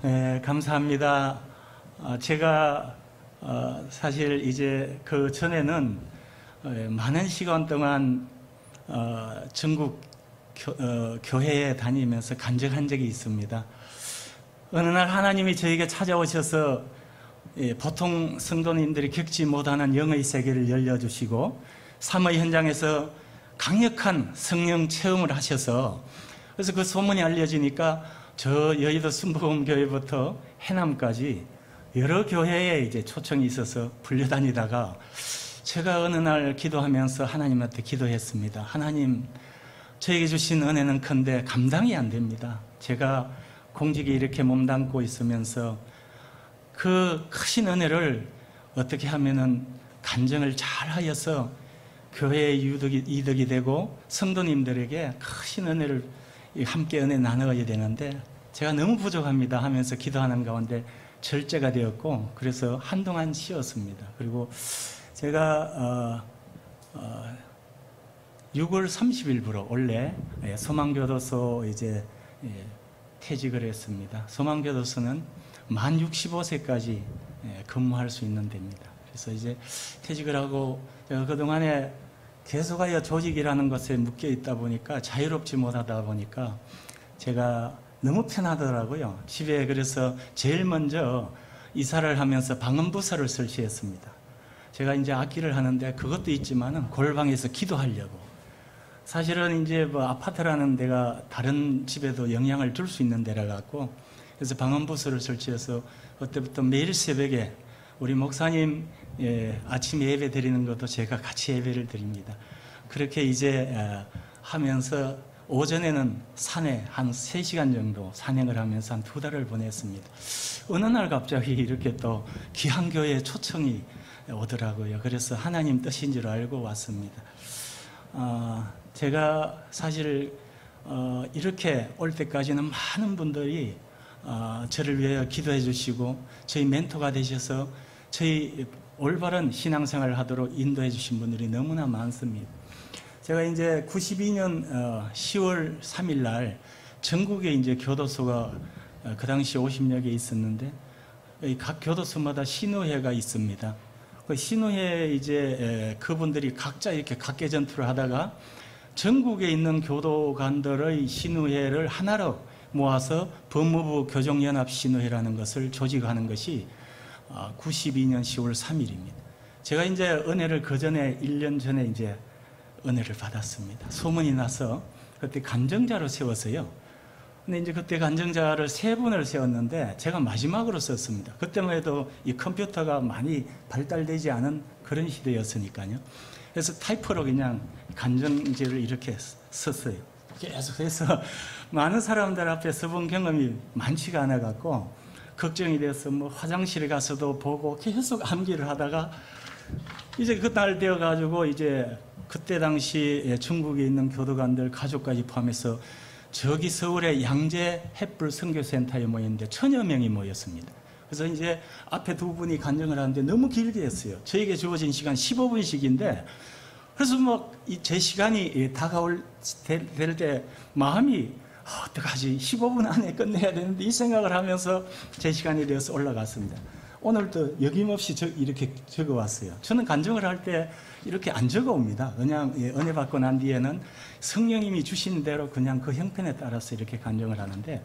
네, 감사합니다. 제가 사실 이제 그 전에는 많은 시간 동안 전국 교회에 다니면서 간증한 적이 있습니다. 어느 날 하나님이 저에게 찾아오셔서 보통 성도님들이 겪지 못하는 영의 세계를 열려주시고 삶의 현장에서 강력한 성령 체험을 하셔서 그래서 그 소문이 알려지니까 저 여의도 순복음교회부터 해남까지 여러 교회에 이제 초청이 있어서 불려다니다가 제가 어느 날 기도하면서 하나님한테 기도했습니다. 하나님, 저에게 주신 은혜는 큰데 감당이 안 됩니다. 제가 공직에 이렇게 몸담고 있으면서 그 크신 은혜를 어떻게 하면은 간증을 잘 하여서 교회의 이득이 되고 성도님들에게 크신 은혜를 함께 은혜 나눠야 되는데 제가 너무 부족합니다 하면서 기도하는 가운데 절제가 되었고 그래서 한동안 쉬었습니다. 그리고 제가 6월 30일부로 원래 소망교도소 이제 퇴직을 했습니다. 소망교도소는 만 65세까지 근무할 수 있는 데입니다. 그래서 이제 퇴직을 하고 제가 그동안에 계속하여 조직이라는 것에 묶여 있다 보니까 자유롭지 못하다 보니까 제가 너무 편하더라고요. 집에 그래서 제일 먼저 이사를 하면서 방음부서를 설치했습니다. 제가 이제 악기를 하는데 그것도 있지만은 골방에서 기도하려고. 사실은 이제 뭐 아파트라는 데가 다른 집에도 영향을 줄 수 있는 데라 갖고 그래서 방음부서를 설치해서 그때부터 매일 새벽에 우리 목사님 아침 예배 드리는 것도 제가 같이 예배를 드립니다. 그렇게 이제 하면서 오전에는 산에 한 3시간 정도 산행을 하면서 한 2달을 보냈습니다. 어느 날 갑자기 이렇게 또 기한교회에 초청이 오더라고요. 그래서 하나님 뜻인 줄 알고 왔습니다. 제가 사실 이렇게 올 때까지는 많은 분들이 저를 위해 기도해 주시고 저희 멘토가 되셔서 저희 올바른 신앙생활을 하도록 인도해 주신 분들이 너무나 많습니다. 제가 이제 92년 10월 3일 날 전국에 이제 교도소가 그 당시 50여 개 있었는데 각 교도소마다 신우회가 있습니다. 그 신우회 이제 그분들이 각자 이렇게 각계 전투를 하다가 전국에 있는 교도관들의 신우회를 하나로 모아서 법무부 교정연합 신우회라는 것을 조직하는 것이 92년 10월 3일입니다. 제가 이제 은혜를 그 전에 1년 전에 이제 은혜를 받았습니다. 소문이 나서 그때 간증자로 세웠어요. 근데 이제 그때 간증자를 3분을 세웠는데 제가 마지막으로 썼습니다. 그때만 해도 이 컴퓨터가 많이 발달되지 않은 그런 시대였으니까요. 그래서 타이프로 그냥 간증지를 이렇게 썼어요. 계속해서 많은 사람들 앞에 서본 경험이 많지가 않아 갖고 걱정이 돼서 뭐 화장실에 가서도 보고 계속 암기를 하다가 이제 그날 되어 가지고 이제 그때 당시 중국에 있는 교도관들 가족까지 포함해서 저기 서울의 양재 햇불 선교센터에 모였는데 1000여 명이 모였습니다. 그래서 이제 앞에 2분이 간증을 하는데 너무 길게 했어요. 저에게 주어진 시간 15분씩인데 그래서 뭐 제 시간이 다가올 될 때 마음이 어떡하지 15분 안에 끝내야 되는데 이 생각을 하면서 제 시간이 되어서 올라갔습니다. 오늘도 여김없이 이렇게 적어왔어요. 저는 간증을 할 때 이렇게 안 적어옵니다. 그냥 은혜 받고 난 뒤에는 성령님이 주신 대로 그냥 그 형편에 따라서 이렇게 간증을 하는데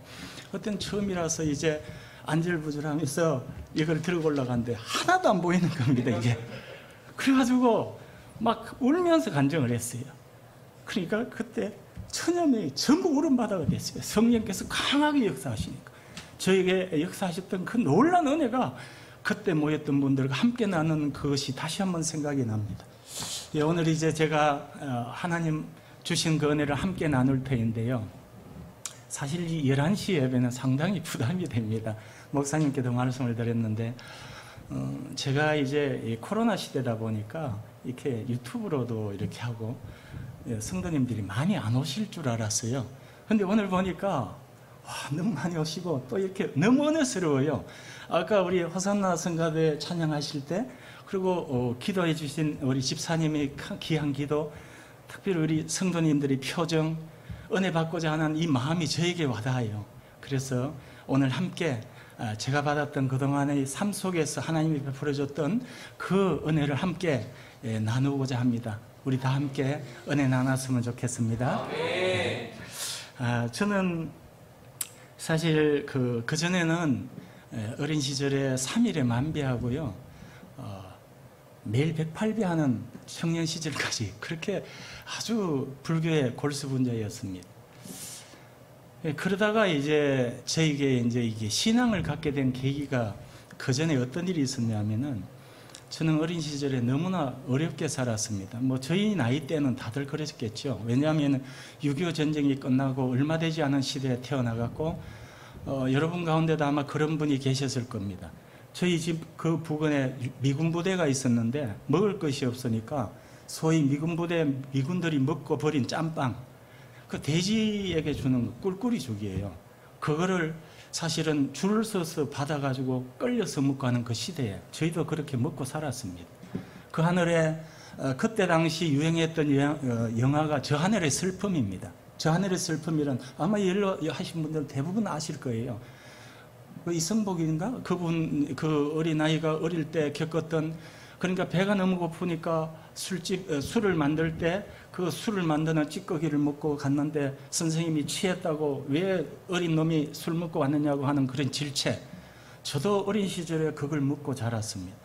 그때는 처음이라서 이제 안절부절하면서 이걸 들고 올라갔는데 하나도 안 보이는 겁니다. 이게 그래가지고 막 울면서 간증을 했어요. 그러니까 그때 1000여 명이 전부 울음바다가 됐어요. 성령께서 강하게 역사하시니까 저에게 역사하셨던 그 놀라운 은혜가 그때 모였던 분들과 함께 나누는 그것이 다시 한번 생각이 납니다. 오늘 이제 제가 하나님 주신 그 은혜를 함께 나눌 터인데요. 사실 이 11시 예배는 상당히 부담이 됩니다. 목사님께도 말씀을 드렸는데 제가 이제 코로나 시대다 보니까 이렇게 유튜브로도 이렇게 하고 성도님들이 많이 안 오실 줄 알았어요. 근데 오늘 보니까 너무 많이 오시고 또 이렇게 너무 은혜스러워요. 아까 우리 호산나 성가대 찬양하실 때 그리고 기도해 주신 우리 집사님의 귀한 기도, 특별히 우리 성도님들의 표정, 은혜 받고자 하는 이 마음이 저에게 와닿아요. 그래서 오늘 함께 제가 받았던 그동안의 삶 속에서 하나님이 베풀어줬던 그 은혜를 함께 나누고자 합니다. 우리 다 함께 은혜 나눴으면 좋겠습니다. 저는 사실 그전에는 어린 시절에 3일에 만배하고요, 매일 108배 하는 청년 시절까지 그렇게 아주 불교의 골수분자였습니다. 그러다가 이제 저에게 이게 신앙을 갖게 된 계기가 그 전에 어떤 일이 있었냐면은, 저는 어린 시절에 너무나 어렵게 살았습니다. 뭐 저희 나이 때는 다들 그랬겠죠. 왜냐하면 6.25 전쟁이 끝나고 얼마 되지 않은 시대에 태어나갔고, 여러분 가운데도 아마 그런 분이 계셨을 겁니다. 저희 집 그 부근에 미군 부대가 있었는데 먹을 것이 없으니까 소위 미군들이 먹고 버린 짬빵, 그 돼지에게 주는 꿀꿀이죽이에요. 그거를 사실은 줄을 서서 받아가지고 끌려서 먹고 하는 그 시대에 저희도 그렇게 먹고 살았습니다. 그 하늘에 그때 당시 유행했던 영화가 저 하늘의 슬픔입니다. 저 하늘의 슬픔이란 아마 연로하신 분들은 대부분 아실 거예요. 그 이성복인가? 그분, 그 어린아이가 어릴 때 겪었던, 그러니까 배가 너무 고프니까 술을 만들 때 그 술을 만드는 찌꺼기를 먹고 갔는데 선생님이 취했다고 왜 어린 놈이 술 먹고 왔느냐고 하는 그런 질책. 저도 어린 시절에 그걸 먹고 자랐습니다.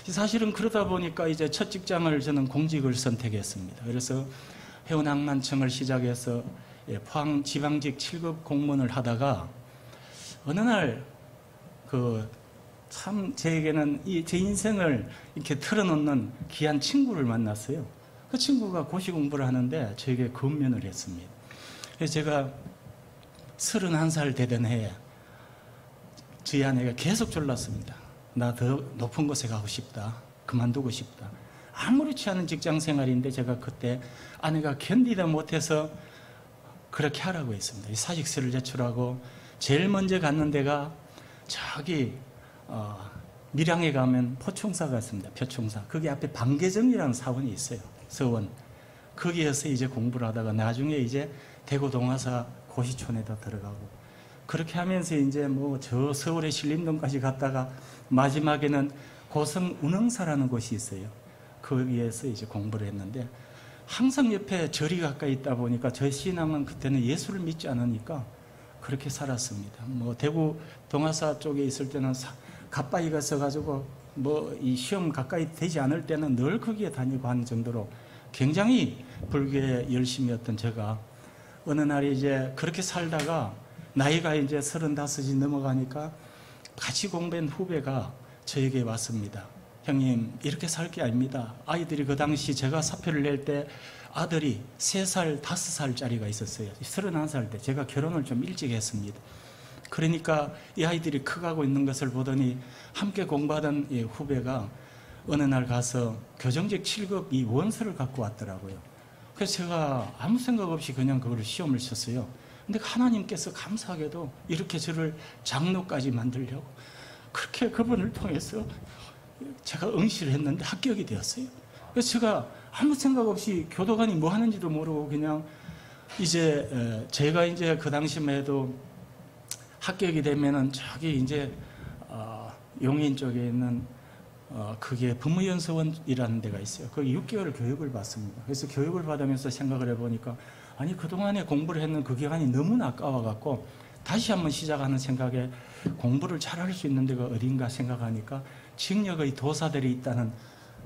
사실은 그러다 보니까 이제 첫 직장을 저는 공직을 선택했습니다. 그래서 해운항만청을 시작해서 포항 지방직 7급 공무원을 하다가 어느 날 참 제게는 제 인생을 이렇게 틀어놓는 귀한 친구를 만났어요. 그 친구가 고시 공부를 하는데 저에게 건면을 했습니다. 그래서 제가 31살 되던 해에 저희 아내가 계속 졸랐습니다. 나 더 높은 곳에 가고 싶다. 그만두고 싶다. 아무렇지 않은 직장 생활인데 제가 그때 아내가 견디다 못해서 그렇게 하라고 했습니다. 사직서를 제출하고 제일 먼저 갔는 데가 저기 밀양에 가면 포총사가 있습니다. 표총사. 거기 앞에 방계정이라는 사원이 있어요. 서원. 거기에서 이제 공부를 하다가 나중에 이제 대구 동화사 고시촌에도 들어가고, 그렇게 하면서 이제 뭐 저 서울의 신림동까지 갔다가 마지막에는 고성 운흥사라는 곳이 있어요. 거기에서 이제 공부를 했는데, 항상 옆에 절이 가까이 있다 보니까 저희 신앙은 그때는 예수를 믿지 않으니까 그렇게 살았습니다. 뭐 대구 동화사 쪽에 있을 때는 가빠이가 써가지고 뭐 이 시험 가까이 되지 않을 때는 늘 거기에 다니고 하는 정도로 굉장히 불교에 열심이었던 제가 어느 날 이제 그렇게 살다가 나이가 이제 35이 넘어가니까 같이 공부한 후배가 저에게 왔습니다. 형님, 이렇게 살 게 아닙니다. 아이들이 그 당시 제가 사표를 낼 때 아들이 3살, 5살짜리가 있었어요. 31살 때 제가 결혼을 좀 일찍 했습니다. 그러니까 이 아이들이 커가고 있는 것을 보더니 함께 공부하던 이 후배가 어느 날 가서 교정직 7급 이 원서를 갖고 왔더라고요. 그래서 제가 아무 생각 없이 그냥 그걸 시험을 쳤어요. 근데 하나님께서 감사하게도 이렇게 저를 장로까지 만들려고 그렇게 그분을 통해서 제가 응시를 했는데 합격이 되었어요. 그래서 제가 아무 생각 없이 교도관이 뭐 하는지도 모르고 그냥 이제 제가 이제 그 당시만 해도 합격이 되면은 저기 이제 용인 쪽에 있는 그게 부무연수원이라는 데가 있어요. 거기 6개월 교육을 받습니다. 그래서 교육을 받으면서 생각을 해보니까 아니 그동안에 공부를 했는 그 기간이 너무나 아까워갖고 다시 한번 시작하는 생각에 공부를 잘할 수 있는 데가 어딘가 생각하니까 징역의 도사들이 있다는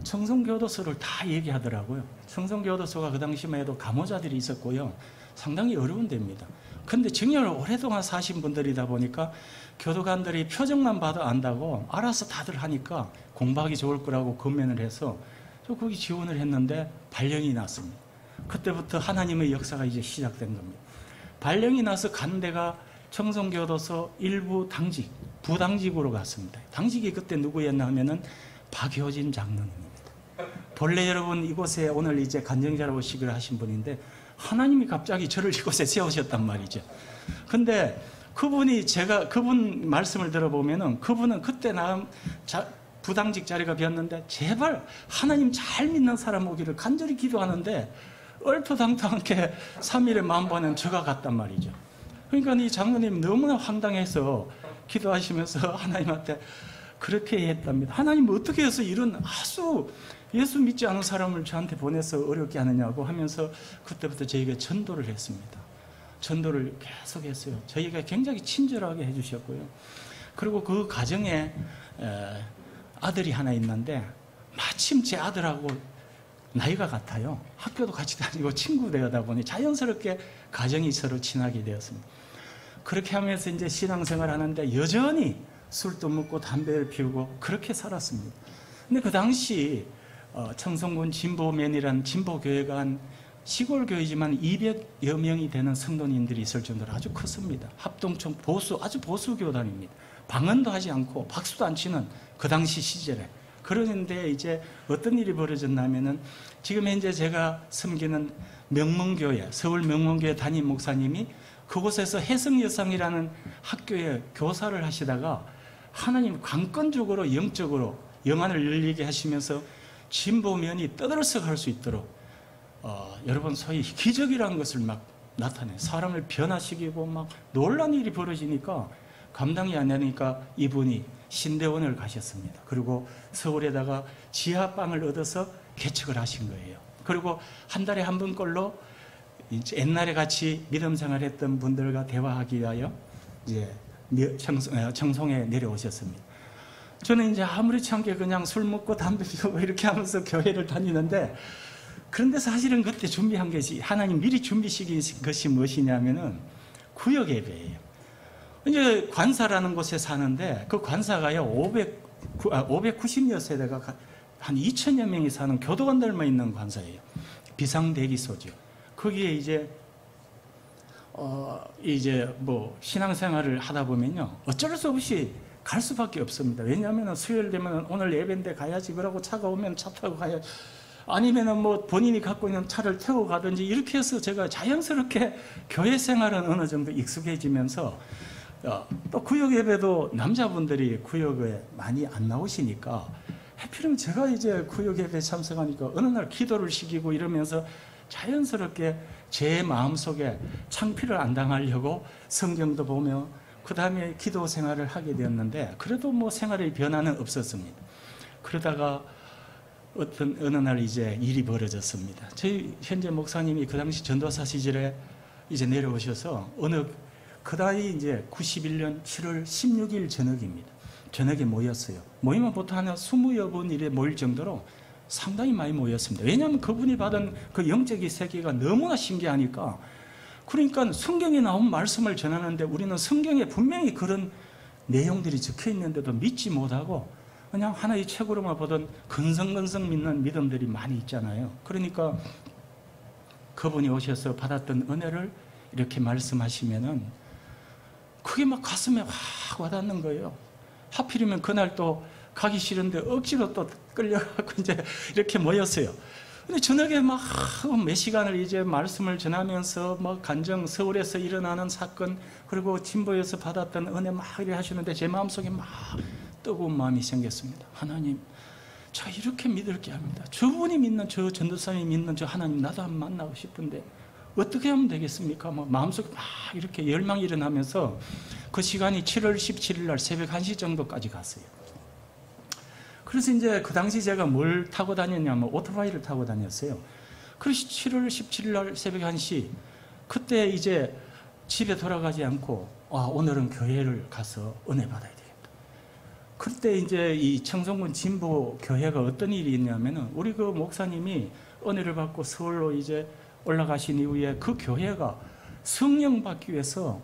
청송교도소를 다 얘기하더라고요. 청송교도소가 그 당시만 해도 감호자들이 있었고요. 상당히 어려운 데입니다. 근데 징역을 오랫동안 사신 분들이다 보니까 교도관들이 표정만 봐도 안다고 알아서 다들 하니까 공부하기 좋을 거라고 건면을 해서 저 거기 지원을 했는데 발령이 났습니다. 그때부터 하나님의 역사가 이제 시작된 겁니다. 발령이 나서 간 데가 청송교도소 일부 당직, 부당직으로 갔습니다. 당직이 그때 누구였나 하면은 박효진 장로님입니다. 본래 여러분 이곳에 오늘 이제 간증자로 오시기로 하신 분인데 하나님이 갑자기 저를 이곳에 세우셨단 말이죠. 근데 그분이 제가 그분 말씀을 들어보면은 그분은 그때 부당직 자리가 비었는데 제발 하나님 잘 믿는 사람 오기를 간절히 기도하는데 얼토당토하게 3일에 만보는 저가 갔단 말이죠. 그러니까 이 장로님 너무나 황당해서 기도하시면서 하나님한테 그렇게 했답니다. 하나님 어떻게 해서 이런 아주 예수 믿지 않은 사람을 저한테 보내서 어렵게 하느냐고 하면서 그때부터 저에게 전도를 했습니다. 전도를 계속 했어요. 저희가 굉장히 친절하게 해주셨고요. 그리고 그 가정에 아들이 하나 있는데 마침 제 아들하고 나이가 같아요. 학교도 같이 다니고 친구 되다 보니 자연스럽게 가정이 서로 친하게 되었습니다. 그렇게 하면서 이제 신앙생활 하는데 여전히 술도 먹고 담배를 피우고 그렇게 살았습니다. 근데 그 당시 청송군 진보면이라는 진보교회가 한 시골 교회지만 200여 명이 되는 성도님들이 있을 정도로 아주 컸습니다. 합동청 아주 보수 교단입니다. 방언도 하지 않고 박수도 안 치는 그 당시 시절에. 그러는데 이제 어떤 일이 벌어졌냐면은 지금 현재 제가 섬기는 명문교회, 서울 명문교회 담임 목사님이 그곳에서 해성여상이라는 학교에 교사를 하시다가 하나님 강권적으로 영적으로 영안을 열리게 하시면서 진보면이 떠들썩할 수 있도록 여러분 소위 기적이라는 것을 막 나타내 사람을 변화시키고 막 놀란 일이 벌어지니까 감당이 안 되니까 이분이 신대원을 가셨습니다. 그리고 서울에다가 지하방을 얻어서 개척을 하신 거예요. 그리고 한 달에 한 번꼴로 옛날에 같이 믿음 생활했던 분들과 대화하기 위하여 이제 청송에 내려오셨습니다. 저는 이제 아무렇지 않게 그냥 술 먹고 담배 피우고 이렇게 하면서 교회를 다니는데, 그런데 사실은 그때 준비한 것이, 하나님 미리 준비시킨 것이 무엇이냐면은 구역 예배예요. 이제 관사라는 곳에 사는데 그 관사가요 590여 세대가 한 2천여 명이 사는 교도관들만 있는 관사예요. 비상대기소죠. 거기에 이제 뭐 신앙생활을 하다 보면요 어쩔 수 없이 갈 수밖에 없습니다. 왜냐하면 수요일 되면 오늘 예배인데 가야지, 그러고 차가 오면 차 타고 가야지, 아니면은 뭐 본인이 갖고 있는 차를 태워 가든지 이렇게 해서 제가 자연스럽게 교회 생활은 어느 정도 익숙해지면서 또 구역 예배도 남자분들이 구역에 많이 안 나오시니까 하필이면 제가 이제 구역 예배 참석하니까 어느 날 기도를 시키고 이러면서 자연스럽게 제 마음속에 창피를 안 당하려고 성경도 보며 그 다음에 기도 생활을 하게 되었는데, 그래도 뭐 생활의 변화는 없었습니다. 그러다가 어느 날 이제 일이 벌어졌습니다. 저희 현재 목사님이 그 당시 전도사 시절에 이제 내려오셔서 그다이 이제 91년 7월 16일 저녁입니다. 저녁에 모였어요. 모이면 보통 한 20여 분 이래 모일 정도로 상당히 많이 모였습니다. 왜냐하면 그분이 받은 그 영적인 세계가 너무나 신기하니까. 그러니까 성경에 나온 말씀을 전하는데 우리는 성경에 분명히 그런 내용들이 적혀 있는데도 믿지 못하고 그냥 하나의 책으로만 보던 근성근성 믿는 믿음들이 많이 있잖아요. 그러니까 그분이 오셔서 받았던 은혜를 이렇게 말씀하시면은 그게 막 가슴에 확 와닿는 거예요. 하필이면 그날 또 가기 싫은데 억지로 또 끌려가고 이제 이렇게 모였어요. 근데 저녁에 막 몇 시간을 이제 말씀을 전하면서 막 간정, 서울에서 일어나는 사건, 그리고 진보에서 받았던 은혜 막 이렇게 하시는데 제 마음속에 막 뜨거운 마음이 생겼습니다. 하나님, 저 이렇게 믿을게 합니다. 저분이 믿는, 저 전도사님이 믿는 저 하나님 나도 한번 만나고 싶은데 어떻게 하면 되겠습니까? 뭐 마음속에 막 이렇게 열망이 일어나면서 그 시간이 7월 17일 날 새벽 1시 정도까지 갔어요. 그래서 이제 그 당시 제가 뭘 타고 다녔냐면 오토바이를 타고 다녔어요. 그래서 7월 17일 날 새벽 1시, 그때 이제 집에 돌아가지 않고 오늘은 교회를 가서 은혜 받아야 되겠다. 그때 이제 이 청송군 진보 교회가 어떤 일이 있냐면은 우리 그 목사님이 은혜를 받고 서울로 이제 올라가신 이후에 그 교회가 성령 받기 위해서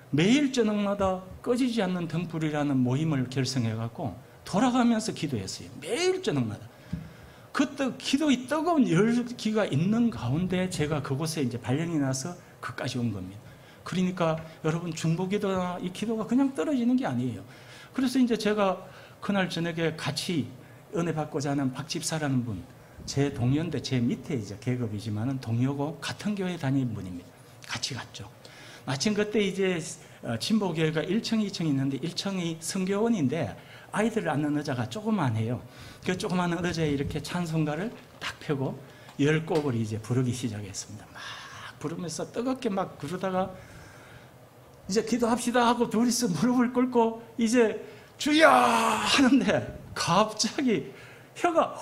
매일 저녁마다 꺼지지 않는 등불이라는 모임을 결성해갖고 돌아가면서 기도했어요. 매일 저녁마다. 그때 기도의 뜨거운 열기가 있는 가운데 제가 그곳에 이제 발령이 나서 그까지 온 겁니다. 그러니까 여러분 중보기도나 이 기도가 그냥 떨어지는 게 아니에요. 그래서 이제 제가 그날 저녁에 같이 은혜 받고자 하는 박집사라는 분, 제 동료인데 제 밑에 이제 계급이지만은 동료고 같은 교회 다니는 분입니다. 같이 갔죠. 마침 그때 이제 진보교회가 1층, 2층이 있는데 1층이 성교원인데 아이들을 앉는 의자가 조그만해요. 그 조그만 의자에 이렇게 찬송가를 딱 펴고 10곡을 이제 부르기 시작했습니다. 막 부르면서 뜨겁게 막 부르다가 이제 기도합시다 하고 둘이서 무릎을 꿇고 이제 주여 하는데 갑자기 혀가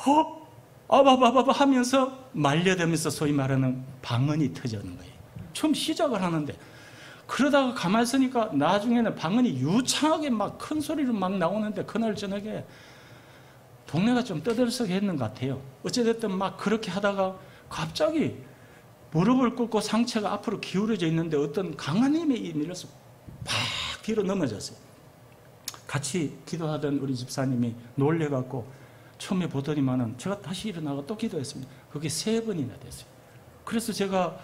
아바바바바 하면서 말려대면서 소위 말하는 방언이 터지는 거예요. 처음 시작을 하는데 그러다가 가만히 있으니까 나중에는 방언이 유창하게 막 큰 소리로 막 나오는데 그날 저녁에 동네가 좀 떠들썩했는 것 같아요. 어찌됐든 막 그렇게 하다가 갑자기 무릎을 꿇고 상체가 앞으로 기울어져 있는데 어떤 강한 힘이 밀려서 팍 뒤로 넘어졌어요. 같이 기도하던 우리 집사님이 놀래갖고 처음에 보더니만은 제가 다시 일어나고 또 기도했습니다. 그게 3번이나 됐어요. 그래서 제가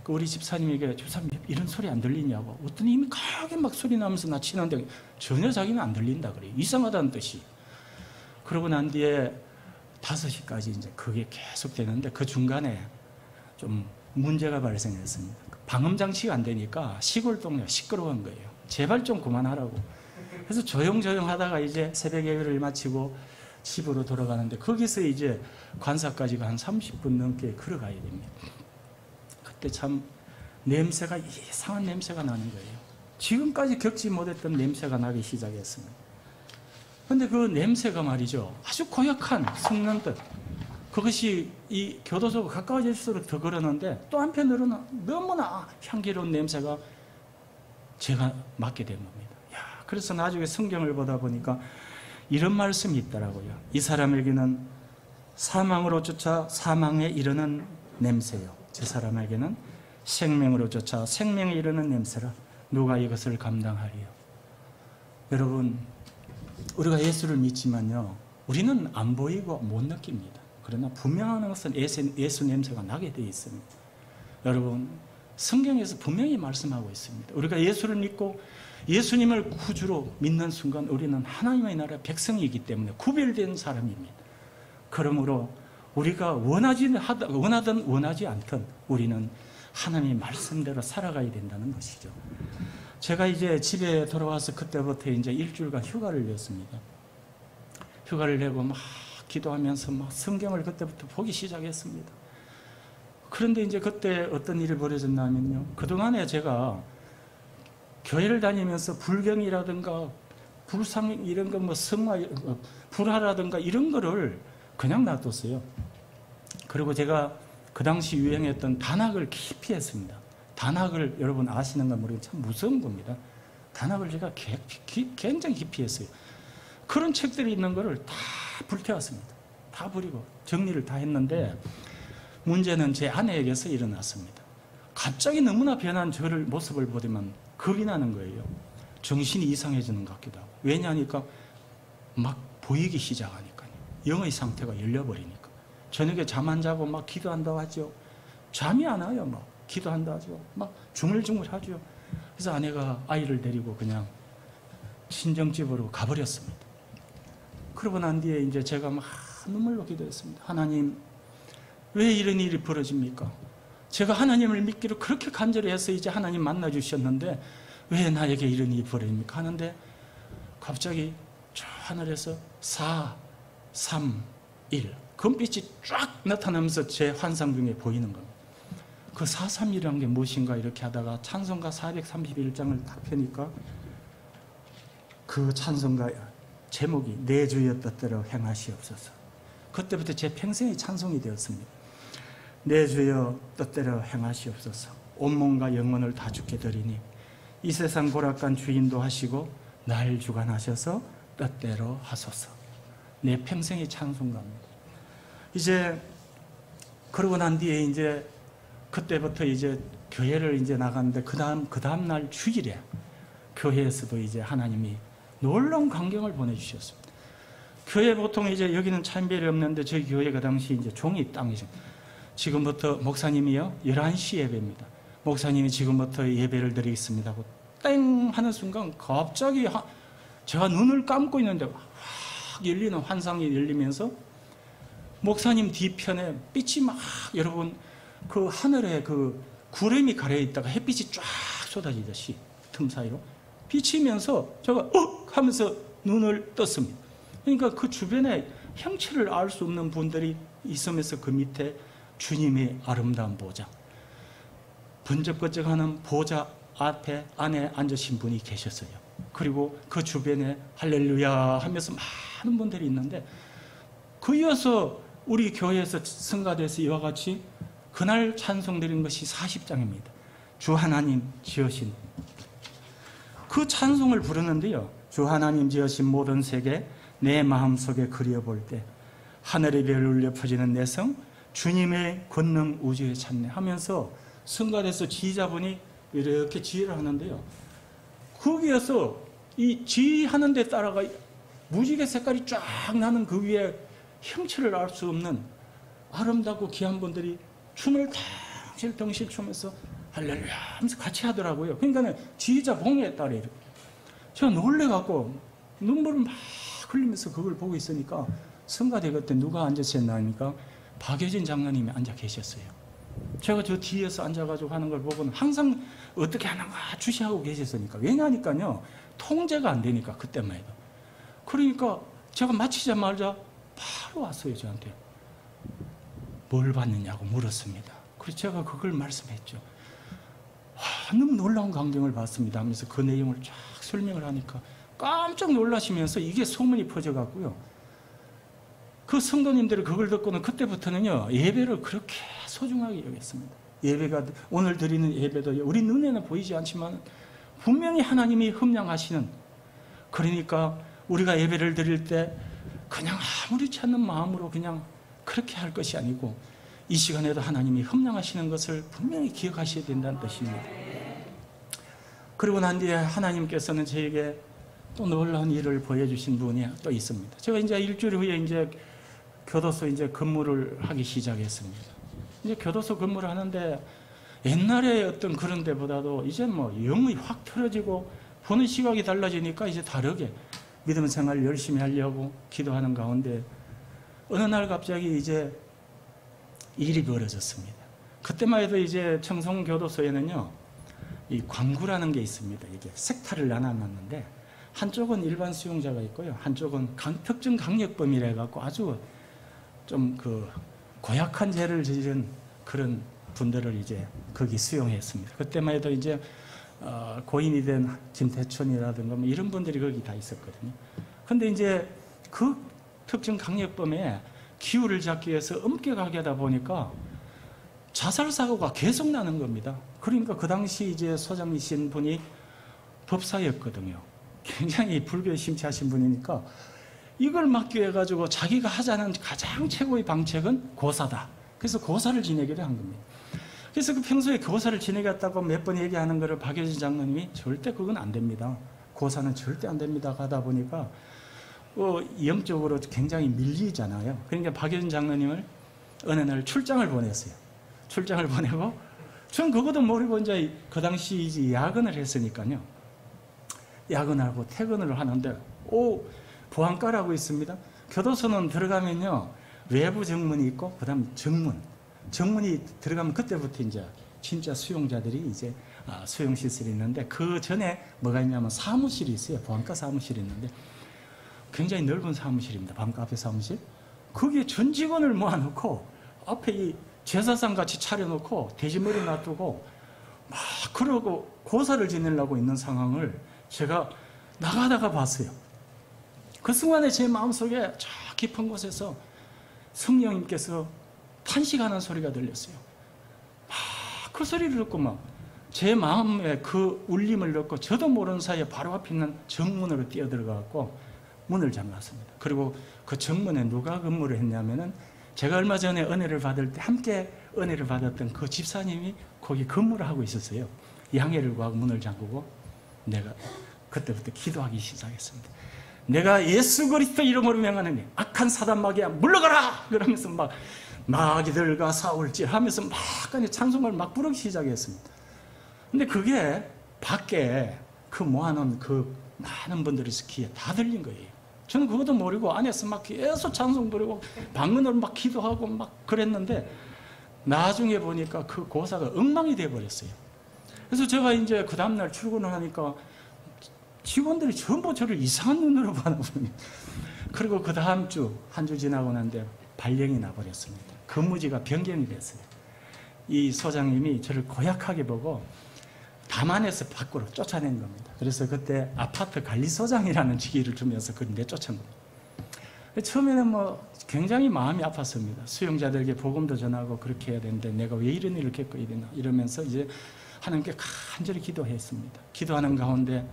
우리 집사님에게 집사님 이런 소리 안 들리냐고 어떤 힘이 강하게 막 소리 나면서 나 치는데 전혀 자기는 안 들린다 그래요. 이상하다는 뜻이. 그러고 난 뒤에 5시까지 이제 그게 계속 되는데 그 중간에 좀 문제가 발생했습니다. 방음 장치가 안 되니까 시골 동네가 시끄러운 거예요. 제발 좀 그만하라고. 그래서 조용조용 하다가 이제 새벽 예배를 마치고 집으로 돌아가는데 거기서 이제 관사까지가 한 30분 넘게 걸어가야 됩니다. 그때 참 냄새가 이상한 냄새가 나는 거예요. 지금까지 겪지 못했던 냄새가 나기 시작했습니다. 그런데 그 냄새가 말이죠. 아주 고약한 썩는 듯. 그것이 이 교도소가 가까워질수록 더 그러는데 또 한편으로는 너무나 향기로운 냄새가 제가 맡게 된 겁니다. 그래서 나중에 성경을 보다 보니까 이런 말씀이 있더라고요. 이 사람에게는 사망으로 쫓아 사망에 이르는 냄새요. 저 사람에게는 생명으로 쫓아 생명에 이르는 냄새라. 누가 이것을 감당하리요. 여러분, 우리가 예수를 믿지만요, 우리는 안 보이고 못 느낍니다. 그러나 분명한 것은 예수 냄새가 나게 되어 있습니다. 여러분, 성경에서 분명히 말씀하고 있습니다. 우리가 예수를 믿고 예수님을 구주로 믿는 순간 우리는 하나님의 나라 백성이기 때문에 구별된 사람입니다. 그러므로 우리가 원하든 원하지 않든 우리는 하나님의 말씀대로 살아가야 된다는 것이죠. 제가 이제 집에 돌아와서 그때부터 이제 일주일간 휴가를 냈습니다. 휴가를 내고 막 기도하면서 막 성경을 그때부터 보기 시작했습니다. 그런데 이제 그때 어떤 일이 벌어졌냐면요. 그동안에 제가 교회를 다니면서 불경이라든가 불상 이런 거 뭐 성화 불화라든가 이런 거를 그냥 놔뒀어요. 그리고 제가 그 당시 유행했던 단학을 깊이 했습니다. 단학을 여러분 아시는가 모르겠는데 참 무서운 겁니다. 단학을 제가 굉장히 깊이 했어요. 그런 책들이 있는 거를 다 불태웠습니다. 다 버리고 정리를 다 했는데 문제는 제 아내에게서 일어났습니다. 갑자기 너무나 변한 저를 모습을 보더만 겁이 나는 거예요. 정신이 이상해지는 것 같기도 하고. 왜냐하니까 막 보이기 시작하니까요. 영의 상태가 열려버리니까. 저녁에 잠 안 자고 막 기도한다고 하죠. 잠이 안 와요. 막 기도한다 하죠. 막 중얼중얼 하죠. 그래서 아내가 아이를 데리고 그냥 친정집으로 가버렸습니다. 그러고 난 뒤에 이제 제가 막 눈물로 기도했습니다. 하나님, 왜 이런 일이 벌어집니까? 제가 하나님을 믿기로 그렇게 간절히 해서 이제 하나님 만나주셨는데 왜 나에게 이런 일이 벌어집니까? 하는데 갑자기 저 하늘에서 4, 3, 1 금빛이 쫙 나타나면서 제 환상 중에 보이는 겁니다. 그 4, 3, 1이라는 게 무엇인가 이렇게 하다가 찬송가 431장을 딱 펴니까 그 찬송가 제목이 내 주여 뜻대로 행하시옵소서. 그때부터 제 평생의 찬송이 되었습니다. 내 주여 뜻대로 행하시옵소서. 온몸과 영혼을 다 주께 드리니 이 세상 고락간 주인도 하시고 날 주관하셔서 뜻대로 하소서. 내 평생의 찬송가입니다. 이제 그러고 난 뒤에 이제 그때부터 이제 교회를 이제 나갔는데 그 다음 날 주일에 교회에서도 이제 하나님이 놀라운 광경을 보내주셨습니다. 교회 보통 이제 여기는 참별이 없는데 저희 교회 그 당시 이제 종이 땅이죠. 지금부터 목사님이요 11시 예배입니다. 목사님이 지금부터 예배를 드리겠습니다 하고 땡 하는 순간 갑자기 제가 눈을 감고 있는데 확 열리는 환상이 열리면서 목사님 뒤편에 빛이 막 여러분 그 하늘에 그 구름이 가려있다가 햇빛이 쫙 쏟아지듯이 틈 사이로 비치면서 제가 하면서 눈을 떴습니다. 그러니까 그 주변에 형체를 알 수 없는 분들이 있으면서 그 밑에 주님의 아름다운 보좌, 번쩍번쩍하는 보좌 앞에 안에 앉으신 분이 계셨어요. 그리고 그 주변에 할렐루야 하면서 많은 분들이 있는데, 그 이어서 우리 교회에서 성가대에서 이와 같이 그날 찬송 드린 것이 40장입니다. 주 하나님 지으신 그 찬송을 부르는데요. 주 하나님 지으신 모든 세계 내 마음속에 그려볼 때 하늘의 별 울려 퍼지는 내 성 주님의 권능 우주에 찾네 하면서 성가대에서 지휘자분이 이렇게 지휘를 하는데요. 거기에서 이 지휘하는 데 따라가 무지개 색깔이 쫙 나는 그 위에 형체를 알 수 없는 아름답고 귀한 분들이 춤을 덩실 추면서 할렐루야 하면서 같이 하더라고요. 그러니까 지휘자 봉에 따라 이렇게. 제가 놀래갖고 눈물을 막 흘리면서 그걸 보고 있으니까 성가대 그때 누가 앉으셨나 하니까 박효진 장로님이 앉아 계셨어요. 제가 저 뒤에서 앉아가지고 하는 걸 보고는 항상 어떻게 하는가 주시하고 계셨으니까. 왜냐니까요, 통제가 안 되니까 그때만 해도. 그러니까 제가 마치자마자 바로 왔어요. 저한테 뭘 받느냐고 물었습니다. 그래서 제가 그걸 말씀했죠. 너무 놀라운 광경을 봤습니다 하면서 그 내용을 쫙 설명을 하니까 깜짝 놀라시면서 이게 소문이 퍼져갖고요, 그 성도님들이 그걸 듣고는 그때부터는요 예배를 그렇게 소중하게 여겼습니다. 예배가 오늘 드리는 예배도 우리 눈에는 보이지 않지만 분명히 하나님이 흠량하시는, 그러니까 우리가 예배를 드릴 때 그냥 아무렇지 않는 마음으로 그냥 그렇게 할 것이 아니고 이 시간에도 하나님이 흠량하시는 것을 분명히 기억하셔야 된다는 뜻입니다. 그리고 난 뒤에 하나님께서는 저에게 또 놀라운 일을 보여주신 분이 또 있습니다. 제가 이제 일주일 후에 이제 교도소 이제 근무를 하기 시작했습니다. 이제 교도소 근무를 하는데 옛날에 어떤 그런 데보다도 이제 뭐 영이 확 틀어지고 보는 시각이 달라지니까 이제 다르게 믿음 생활을 열심히 하려고 기도하는 가운데 어느 날 갑자기 이제 일이 벌어졌습니다. 그때만 해도 이제 청송교도소에는요, 이 광구라는 게 있습니다. 이게 섹터를 나눠놨는데 한쪽은 일반 수용자가 있고요, 한쪽은 특정 강력범이라 해갖고 아주 좀 그 고약한 죄를 저지른 그런 분들을 이제 거기 수용했습니다. 그때만 해도 이제 고인이 된 김태촌이라든가 뭐 이런 분들이 거기 다 있었거든요. 근데 이제 그 특정 강력범에 기후를 잡기 위해서 엄격하게 하다 보니까 자살 사고가 계속 나는 겁니다. 그러니까 그 당시 이제 소장이신 분이 법사였거든요. 굉장히 불교에 심취하신 분이니까 이걸 막기 위해 가지고 자기가 하자는 가장 최고의 방책은 고사다. 그래서 고사를 지내기로 한 겁니다. 그래서 그 평소에 고사를 지내겠다고 몇 번 얘기하는 거를 박효진 장로님이 절대 그건 안 됩니다. 고사는 절대 안 됩니다. 가다 보니까 영적으로 굉장히 밀리잖아요. 그러니까 박효진 장로님을 어느 날 출장을 보냈어요. 출장을 보내고 전 그것도 모르고 이제 그 당시 이제 야근을 했으니까요. 야근하고 퇴근을 하는데 보안과라고 있습니다. 교도소는 들어가면요 외부 정문이 있고 그다음 정문이 들어가면 그때부터 이제 진짜 수용자들이 이제 수용 시설이 있는데 그 전에 뭐가 있냐면 사무실이 있어요. 보안과 사무실이 있는데 굉장히 넓은 사무실입니다. 보안과 앞에 사무실. 거기에 전 직원을 모아놓고 앞에 이 제사상 같이 차려놓고 돼지머리 놔두고 막 그러고 고사를 지내려고 있는 상황을 제가 나가다가 봤어요. 그 순간에 제 마음속에 저 깊은 곳에서 성령님께서 탄식하는 소리가 들렸어요. 막 그 소리를 듣고 막 제 마음에 그 울림을 듣고 저도 모르는 사이에 바로 앞에 있는 정문으로 뛰어들어가고 문을 잠갔습니다. 그리고 그 정문에 누가 근무를 했냐면은 제가 얼마 전에 은혜를 받을 때 함께 은혜를 받았던 그 집사님이 거기 근무를 하고 있었어요. 양해를 구하고 문을 잠그고 내가 그때부터 기도하기 시작했습니다. 내가 예수 그리스도 이름으로 명하노니 악한 사단 마귀야 물러가라! 그러면서 막 마귀들과 싸울지 하면서 막 찬송을 막 부르기 시작했습니다. 근데 그게 밖에 그 모아놓은 그 많은 분들이 스키에 다 들린 거예요. 저는 그것도 모르고 안에서 막 계속 찬송 부르고 방문으로 막 기도하고 막 그랬는데 나중에 보니까 그 고사가 엉망이 돼버렸어요. 그래서 제가 이제 그 다음날 출근을 하니까 직원들이 전부 저를 이상한 눈으로 바라보니 그리고 그 다음 주 한 주 지나고 난데 발령이 나버렸습니다. 근무지가 변경이 됐어요. 이 소장님이 저를 고약하게 보고 담안에서 밖으로 쫓아낸 겁니다. 그래서 그때 아파트 관리소장이라는 직위를 주면서 그걸 내쫓은 겁니다. 처음에는 뭐 굉장히 마음이 아팠습니다. 수용자들에게 복음도 전하고 그렇게 해야 되는데 내가 왜 이런 일을 겪고 있나 이러면서 이제 하나님께 간절히 기도했습니다. 기도하는 가운데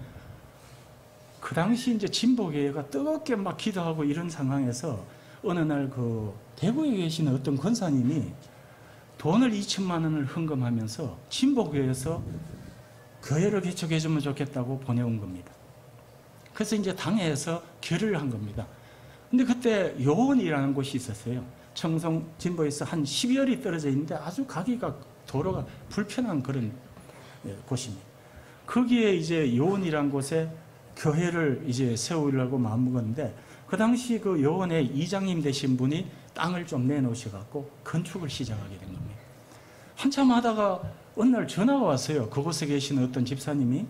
그 당시 이제 진보교회가 뜨겁게 막 기도하고 이런 상황에서 어느 날 그 대구에 계시는 어떤 권사님이 돈을 2천만 원을 헌금하면서 진보교회에서 교회를 개척해 주면 좋겠다고 보내온 겁니다. 그래서 이제 당회에서 결의를 한 겁니다. 근데 그때 요원이라는 곳이 있었어요. 청송 진보에서 한 12열이 떨어져 있는데 아주 가기가 도로가 불편한 그런 곳입니다. 거기에 이제 요원이라는 곳에 교회를 이제 세우려고 마음먹었는데 그 당시 그 요원의 이장님 되신 분이 땅을 좀 내놓으셔갖고 건축을 시작하게 된 겁니다. 한참 하다가 어느 날 전화가 왔어요. 그곳에 계시는 어떤 집사님이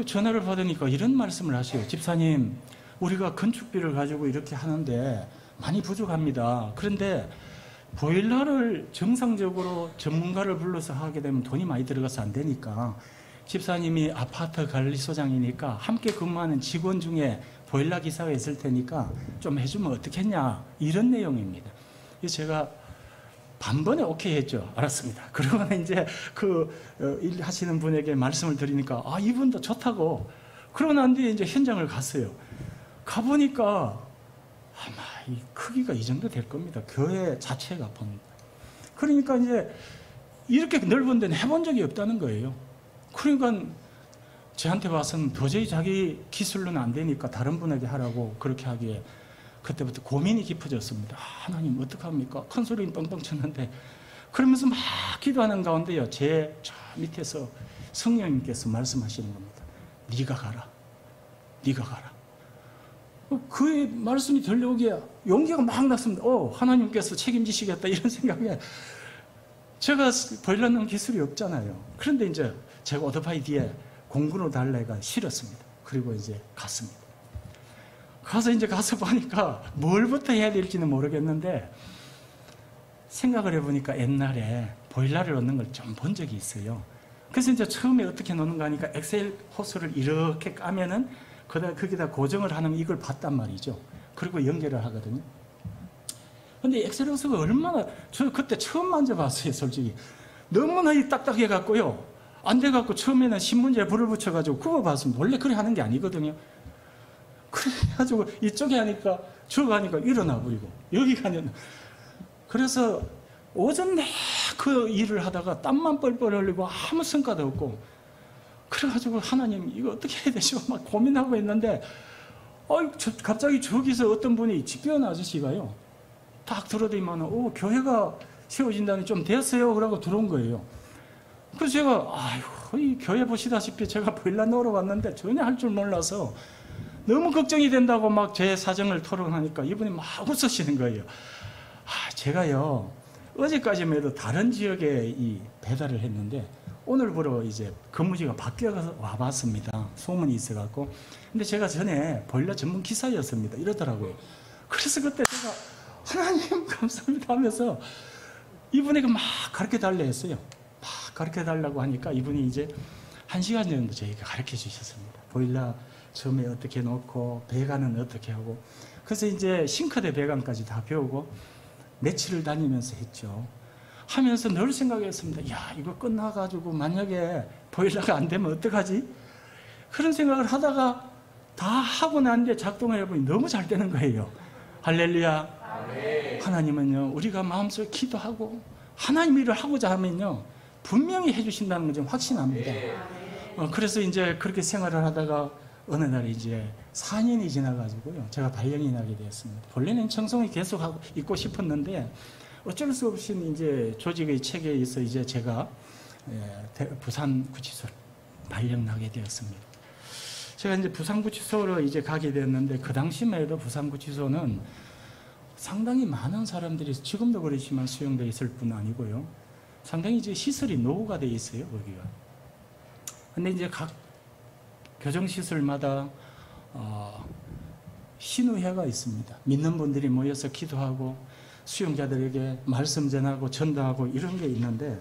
전화를 받으니까 이런 말씀을 하세요. 집사님, 우리가 건축비를 가지고 이렇게 하는데 많이 부족합니다. 그런데 보일러를 정상적으로 전문가를 불러서 하게 되면 돈이 많이 들어가서 안 되니까 집사님이 아파트 관리소장이니까 함께 근무하는 직원 중에 보일러 기사가 있을 테니까 좀 해주면 어떻겠냐 이런 내용입니다. 제가 반번에 오케이 했죠. 알았습니다. 그러면 이제 그 일 하시는 분에게 말씀을 드리니까 아 이분도 좋다고. 그러고 난 뒤에 이제 현장을 갔어요. 가보니까 아마 이 크기가 이 정도 될 겁니다. 교회 자체가 봅니다. 그러니까 이제 이렇게 넓은 데는 해본 적이 없다는 거예요. 그러니까 저한테 와서는 도저히 자기 기술로는 안 되니까 다른 분에게 하라고 그렇게 하기에 그때부터 고민이 깊어졌습니다. 하나님 어떡합니까? 큰 소리는 뻥뻥 쳤는데 그러면서 막 기도하는 가운데요. 제 저 밑에서 성령님께서 말씀하시는 겁니다. 네가 가라. 네가 가라. 그 말씀이 들려오기에 용기가 막 났습니다. 하나님께서 책임지시겠다 이런 생각에 제가 보일러 넣는 기술이 없잖아요. 그런데 이제 제가 오토바이 뒤에 공군으로 달래가 실었습니다. 그리고 이제 갔습니다. 가서 보니까 뭘부터 해야 될지는 모르겠는데 생각을 해보니까 옛날에 보일러를 넣는 걸 좀 본 적이 있어요. 그래서 이제 처음에 어떻게 넣는가 하니까 엑셀 호스를 이렇게 까면은 거기다 고정을 하는 이걸 봤단 말이죠. 그리고 연결을 하거든요. 근데 엑셀 호스가 얼마나, 저 그때 처음 만져봤어요, 솔직히. 너무나 딱딱해갖고요. 안 돼갖고 처음에는 신문지에 불을 붙여가지고 굽어봤습니다. 원래 그래 하는 게 아니거든요. 그래가지고 이쪽에 하니까 저거 하니까 일어나 버리고 여기 가면 그래서 오전 내 그 일을 하다가 땀만 뻘뻘 흘리고 아무 성과도 없고 그래가지고 하나님 이거 어떻게 해야 되죠? 막 고민하고 있는데 갑자기 저기서 어떤 분이 집배원 아저씨가요 딱 들어대면 교회가 세워진다니 좀 됐어요 그러고 들어온 거예요. 그래서 제가 이 교회 보시다시피 제가 보일러 넣으러 왔는데 전혀 할 줄 몰라서 너무 걱정이 된다고 막 제 사정을 토론하니까 이분이 막 웃으시는 거예요. 제가요 어제까지만 해도 다른 지역에 이 배달을 했는데 오늘부로 이제 근무지가 바뀌어서 와봤습니다. 소문이 있어갖고. 근데 제가 전에 보일러 전문 기사였습니다. 이러더라고요. 그래서 그때 제가 하나님 감사합니다 하면서 이분에게 막 가르쳐 달래 했어요. 막 가르쳐 달라고 하니까 이분이 이제 1시간 정도 저에게 가르쳐 주셨습니다. 보일러 처음에 어떻게 놓고 배관은 어떻게 하고 그래서 이제 싱크대 배관까지 다 배우고 며칠을 다니면서 했죠. 하면서 늘 생각했습니다. 야 이거 끝나가지고 만약에 보일러가 안 되면 어떡하지? 그런 생각을 하다가 다 하고 난 뒤에 작동을 해보니 너무 잘 되는 거예요. 할렐루야. 아멘. 하나님은요 우리가 마음속에 기도하고 하나님 일을 하고자 하면요 분명히 해주신다는 걸 좀 확신합니다. 그래서 이제 그렇게 생활을 하다가 어느 날 이제 4년이 지나가지고요. 제가 발령이 나게 되었습니다. 원래는 청송에 계속 하고 있고 싶었는데 어쩔 수 없이 이제 조직의 체계에서 이제 제가 부산구치소를 발령 나게 되었습니다. 제가 이제 부산구치소로 이제 가게 되었는데 그 당시만 해도 부산구치소는 상당히 많은 사람들이 지금도 그렇지만 수용되어 있을 뿐 아니고요. 상당히 이제 시설이 노후가 되어 있어요, 거기가. 근데 이제 각 교정시설마다 신우회가 있습니다. 믿는 분들이 모여서 기도하고 수용자들에게 말씀 전하고 전도하고 이런 게 있는데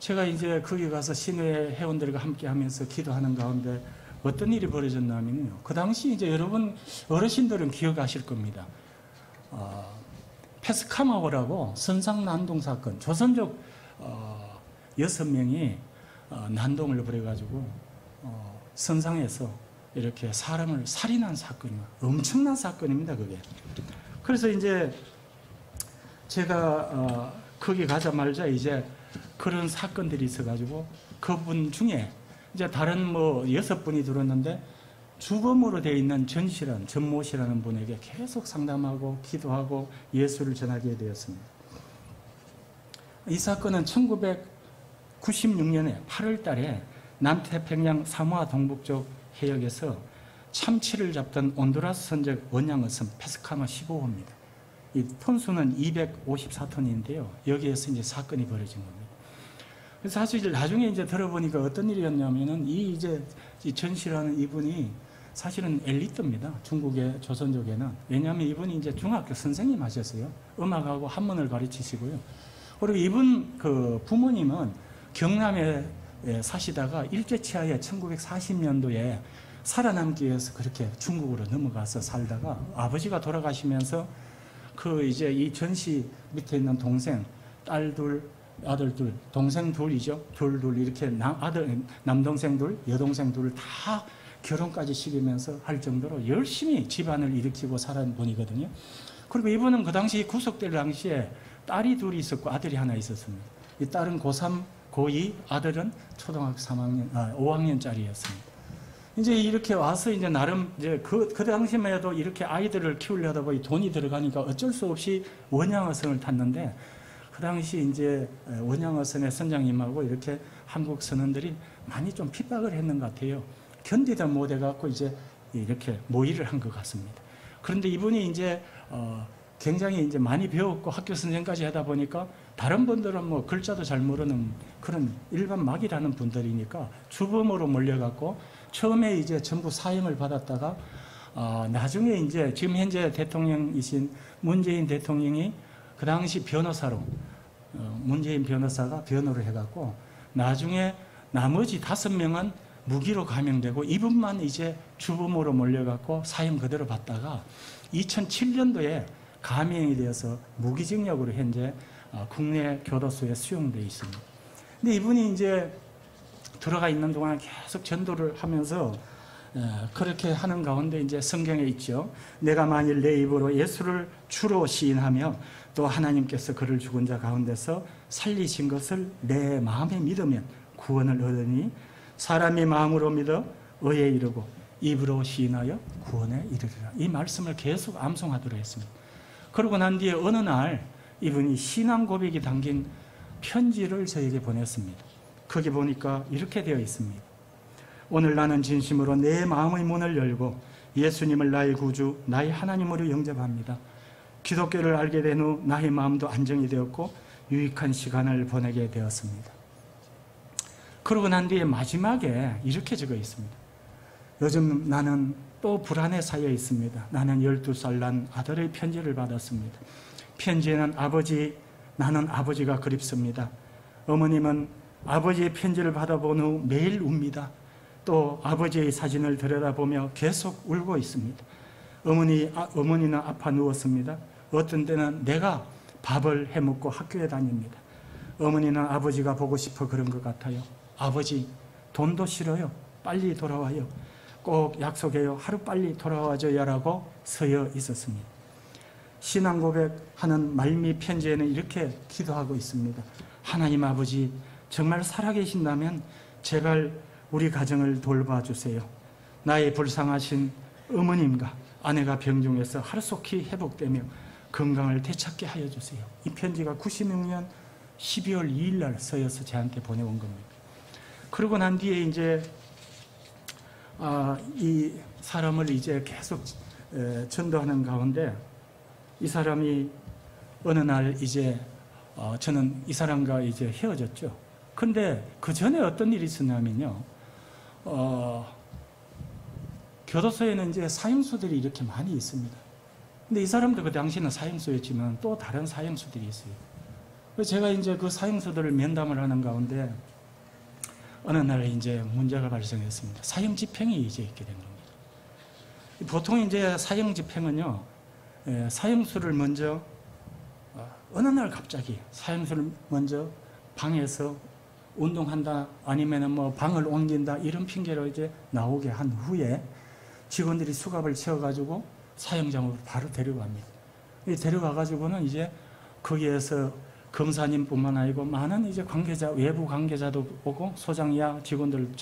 제가 이제 거기 가서 신회 회원들과 함께 하면서 기도하는 가운데 어떤 일이 벌어졌냐면요. 그 당시 이제 여러분 어르신들은 기억하실 겁니다. 페스카마오라고 선상난동 사건, 조선족 6명이 난동을 벌여가지고 선상에서 이렇게 사람을 살인한 사건이에요. 엄청난 사건입니다, 그게. 그래서 이제 제가 거기 가자마자 이제 그런 사건들이 있어가지고 그분 중에 이제 다른 뭐 6분이 들었는데 주검으로 되어 있는 전모 씨라는 분에게 계속 상담하고 기도하고 예수를 전하게 되었습니다. 이 사건은 1996년에 8월 달에 남태평양 사모아 동북쪽 해역에서 참치를 잡던 온두라스 선적 원양어선 페스카마 15호입니다. 이 톤수는 254톤인데요. 여기에서 이제 사건이 벌어진 겁니다. 그래서 사실 나중에 이제 들어보니까 어떤 일이었냐면은 이 전씨라는 이분이 사실은 엘리트입니다. 중국의 조선족에는. 왜냐하면 이분이 이제 중학교 선생님 하셨어요. 음악하고 한문을 가르치시고요. 그리고 이분 그 부모님은 경남에 사시다가 일제치하에 1940년도에 살아남기 위해서 그렇게 중국으로 넘어가서 살다가 아버지가 돌아가시면서 그 이제 이 전씨 밑에 있는 동생, 딸 둘, 아들 둘, 동생 둘이죠. 둘 이렇게 남동생 둘, 여동생 둘 다 결혼까지 시키면서 할 정도로 열심히 집안을 일으키고 살아온 분이거든요. 그리고 이분은 그 당시 구속될 당시에 딸이 둘이 있었고 아들이 하나 있었습니다. 이 딸은 고3, 고2, 아들은 초등학교 5학년짜리였습니다. 이제 이렇게 와서 이제 나름 이제 그 당시만 해도 이렇게 아이들을 키우려다 보니 돈이 들어가니까 어쩔 수 없이 원양어선을 탔는데 그 당시 이제 원양어선의 선장님하고 이렇게 한국 선원들이 많이 좀 핍박을 했는 것 같아요. 견디다 못해갖고 이제 이렇게 모의를 한 것 같습니다. 그런데 이분이 이제 굉장히 이제 많이 배웠고 학교 선생까지 하다 보니까 다른 분들은 뭐 글자도 잘 모르는 그런 일반 막이라는 분들이니까 주범으로 몰려갖고 처음에 이제 전부 사형을 받았다가 나중에 이제 지금 현재 대통령이신 문재인 대통령이 그 당시 변호사로 문재인 변호사가 변호를 해갖고 나중에 나머지 5명은 무기로 감형되고 이분만 이제 주범으로 몰려갖고 사형 그대로 받다가 2007년도에 감형이 되어서 무기징역으로 현재 국내 교도소에 수용되어 있습니다. 근데 이분이 이제 들어가 있는 동안 계속 전도를 하면서 그렇게 하는 가운데 이제 성경에 있죠. 내가 만일 내 입으로 예수를 주로 시인하며 또 하나님께서 그를 죽은 자 가운데서 살리신 것을 내 마음에 믿으면 구원을 얻으니 사람이 마음으로 믿어 의에 이르고 입으로 시인하여 구원에 이르리라. 이 말씀을 계속 암송하도록 했습니다. 그러고 난 뒤에 어느 날 이분이 신앙 고백이 담긴 편지를 저에게 보냈습니다. 거기 보니까 이렇게 되어 있습니다. 오늘 나는 진심으로 내 마음의 문을 열고 예수님을 나의 구주, 나의 하나님으로 영접합니다. 기독교를 알게 된 후 나의 마음도 안정이 되었고 유익한 시간을 보내게 되었습니다. 그러고 난 뒤에 마지막에 이렇게 적어 있습니다. 요즘 나는 또 불안에 쌓여 있습니다. 나는 12살 난 아들의 편지를 받았습니다. 편지에는 나는 아버지가 그립습니다. 어머님은 아버지의 편지를 받아본 후 매일 웁니다. 또 아버지의 사진을 들여다보며 계속 울고 있습니다. 어머니는 아파 누웠습니다. 어떤 때는 내가 밥을 해먹고 학교에 다닙니다. 어머니는 아버지가 보고 싶어 그런 것 같아요. 아버지, 돈도 싫어요. 빨리 돌아와요. 꼭 약속해요. 하루빨리 돌아와줘야라고 서여 있었습니다. 신앙 고백하는 말미 편지에는 이렇게 기도하고 있습니다. 하나님 아버지, 정말 살아계신다면 제발 우리 가정을 돌봐주세요. 나의 불쌍하신 어머님과 아내가 병중에서 하루속히 회복되며 건강을 되찾게 하여 주세요. 이 편지가 96년 12월 2일 날 서여서 저한테 보내온 겁니다. 그러고 난 뒤에 이제 이 사람을 이제 계속 전도하는 가운데 이 사람이 어느 날 이제 저는 이 사람과 이제 헤어졌죠. 근데 그 전에 어떤 일이 있었냐면요. 교도소에는 이제 사형수들이 이렇게 많이 있습니다. 근데 이 사람도 그 당시는 사형수였지만 또 다른 사형수들이 있어요. 그래서 제가 이제 그 사형수들을 면담을 하는 가운데 어느 날 이제 문제가 발생했습니다. 사형 집행이 이제 있게 된 겁니다. 보통 이제 사형 집행은요, 사형수를 먼저 어느 날 갑자기 사형수를 먼저 방에서 운동한다 아니면은 뭐 방을 옮긴다 이런 핑계로 이제 나오게 한 후에 직원들이 수갑을 채워가지고 사형장으로 바로 데려갑니다. 데려가가지고는 이제 거기에서 검사님뿐만 아니고 많은 이제 관계자, 외부 관계자도 오고 소장 이하 직원들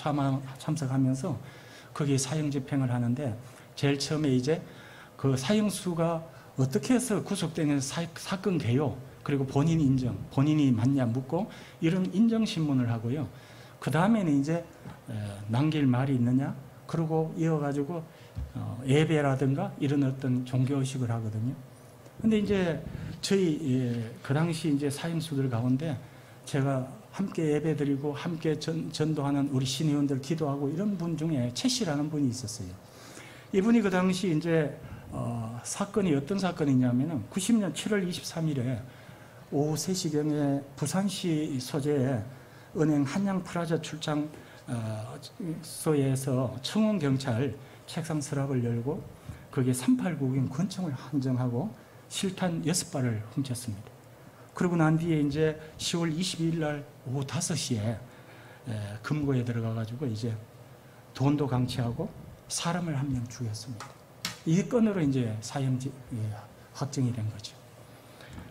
참석하면서 거기에 사형 집행을 하는데 제일 처음에 이제 그 사형수가 어떻게 해서 구속되는 사건 개요, 그리고 본인 인정, 본인이 맞냐 묻고 이런 인정 신문을 하고요. 그 다음에는 이제 남길 말이 있느냐, 그리고 이어가지고 예배라든가 이런 어떤 종교의식을 하거든요. 근데 이제 저희 그 당시 이제 사형수들 가운데 제가 함께 예배드리고 함께 전도하는 우리 신의원들 기도하고 이런 분 중에 최 씨라는 분이 있었어요. 이분이 그 당시 이제 사건이 어떤 사건이냐면은 90년 7월 23일에 오후 3시경에 부산시 소재의 은행 한양프라자 출장소에서 청원경찰 책상 서랍을 열고 거기에 389경 권총을 한정하고 실탄 6발을 훔쳤습니다. 그러고 난 뒤에 이제 10월 22일 날 오후 5시에 금고에 들어가가지고 이제 돈도 강취하고 사람을 한 명 죽였습니다. 이 건으로 이제 사형 확정이 된 거죠.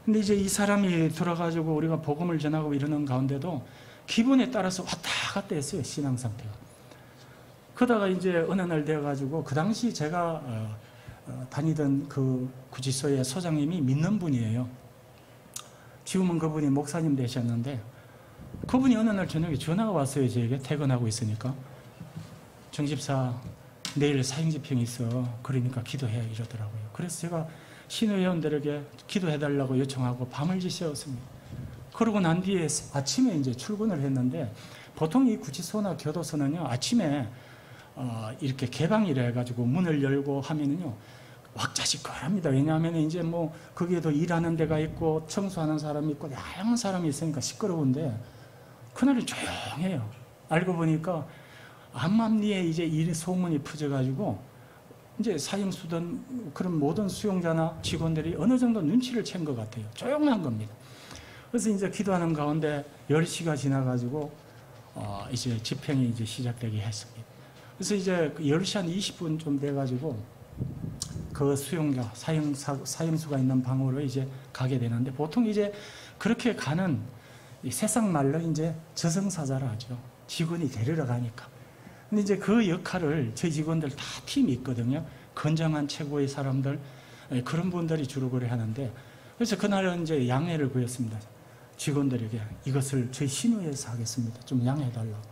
근데 이제 이 사람이 들어가지고 우리가 복음을 전하고 이러는 가운데도 기분에 따라서 왔다 갔다 했어요, 신앙 상태가. 그러다가 이제 어느 날 돼가지고 그 당시 제가 다니던 그 구치소의 소장님이 믿는 분이에요. 지금은 그분이 목사님 되셨는데 그분이 어느 날 저녁에 전화가 왔어요. 저에게 퇴근하고 있으니까. 정 집사 내일 사형집행이 있어. 그러니까 기도해 이러더라고요. 그래서 제가 신의회원들에게 기도해달라고 요청하고 밤을 지새웠습니다. 그러고 난 뒤에 아침에 이제 출근을 했는데 보통 이 구치소나 교도소는요 아침에 이렇게 개방이라 해가지고 문을 열고 하면은요 왁자지껄합니다. 왜냐하면 이제 뭐 거기에도 일하는 데가 있고 청소하는 사람이 있고 다양한 사람이 있으니까 시끄러운데 그날은 조용해요. 알고 보니까 암암리에 이제 일 소문이 퍼져가지고 이제 사형수든 그런 모든 수용자나 직원들이 어느 정도 눈치를 챈 것 같아요. 조용한 겁니다. 그래서 이제 기도하는 가운데 10시가 지나가지고 이제 집행이 이제 시작되게 했습니다. 그래서 이제 10시 한 20분 좀 돼가지고 그 수용자, 사형수가 있는 방으로 이제 가게 되는데 보통 이제 그렇게 가는 세상 말로 이제 저승사자라 하죠. 직원이 데리러 가니까. 근데 이제 그 역할을 저희 직원들 다 팀이 있거든요. 건장한 최고의 사람들, 그런 분들이 주로 그래 하는데 그래서 그날은 이제 양해를 구했습니다. 직원들에게 이것을 저희 신의회에서 하겠습니다. 좀 양해해달라고.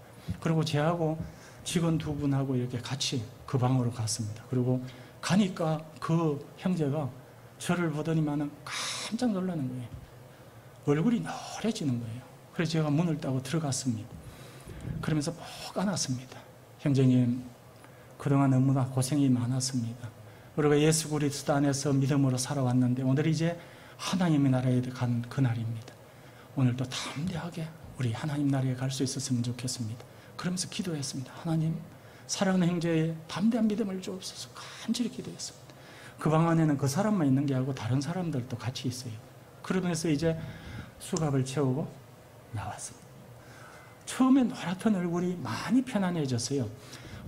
그리고 저하고 직원 2분하고 이렇게 같이 그 방으로 갔습니다. 그리고 가니까 그 형제가 저를 보더니만은 깜짝 놀라는 거예요. 얼굴이 노래지는 거예요. 그래서 제가 문을 따고 들어갔습니다. 그러면서 꼭 안았습니다. 형제님, 그동안 너무나 고생이 많았습니다. 우리가 예수 그리스도 안에서 믿음으로 살아왔는데 오늘 이제 하나님의 나라에 간 그날입니다. 오늘도 담대하게 우리 하나님 나라에 갈 수 있었으면 좋겠습니다. 그러면서 기도했습니다. 하나님, 사랑하는 형제의 담대한 믿음을 주옵소서. 간절히 기도했습니다. 그 방 안에는 그 사람만 있는 게 아니고 다른 사람들도 같이 있어요. 그러면서 이제 수갑을 채우고 나왔습니다. 처음에 노랗던 얼굴이 많이 편안해졌어요.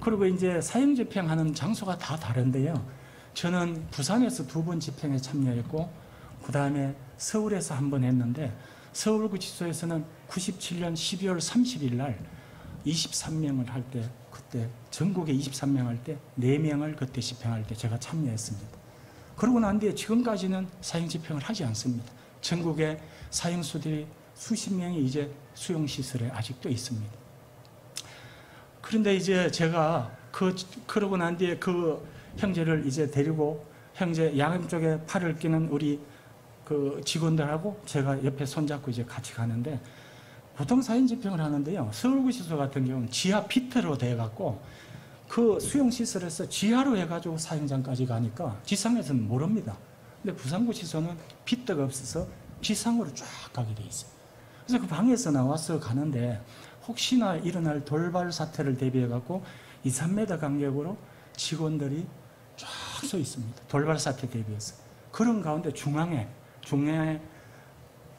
그리고 이제 사형 집행하는 장소가 다 다른데요. 저는 부산에서 2번 집행에 참여했고 그 다음에 서울에서 한 번 했는데 서울구치소에서는 97년 12월 30일 날 23명을 할 때 그때 전국에 23명 할 때 4명을 그때 집행할 때 제가 참여했습니다. 그러고 난 뒤에 지금까지는 사형 집행을 하지 않습니다. 전국에 사형수들이 수십 명이 이제 수용시설에 아직도 있습니다. 그런데 이제 제가 그러고 난 뒤에 그 형제를 이제 데리고 형제 양쪽에 팔을 끼는 우리 그 직원들하고 제가 옆에 손잡고 이제 같이 가는데 보통 사형 집행을 하는데요. 서울구치소 같은 경우는 지하 피트로 돼갖고 그 수용시설에서 지하로 해가지고 사형장까지 가니까 지상에서는 모릅니다. 근데 부산구치소는 피트가 없어서 지상으로 쫙 가게 돼 있어요. 그래서 그 방에서 나와서 가는데 혹시나 일어날 돌발 사태를 대비해 갖고 2, 3m 간격으로 직원들이 쫙 서 있습니다. 돌발 사태 대비해서. 그런 가운데 중앙에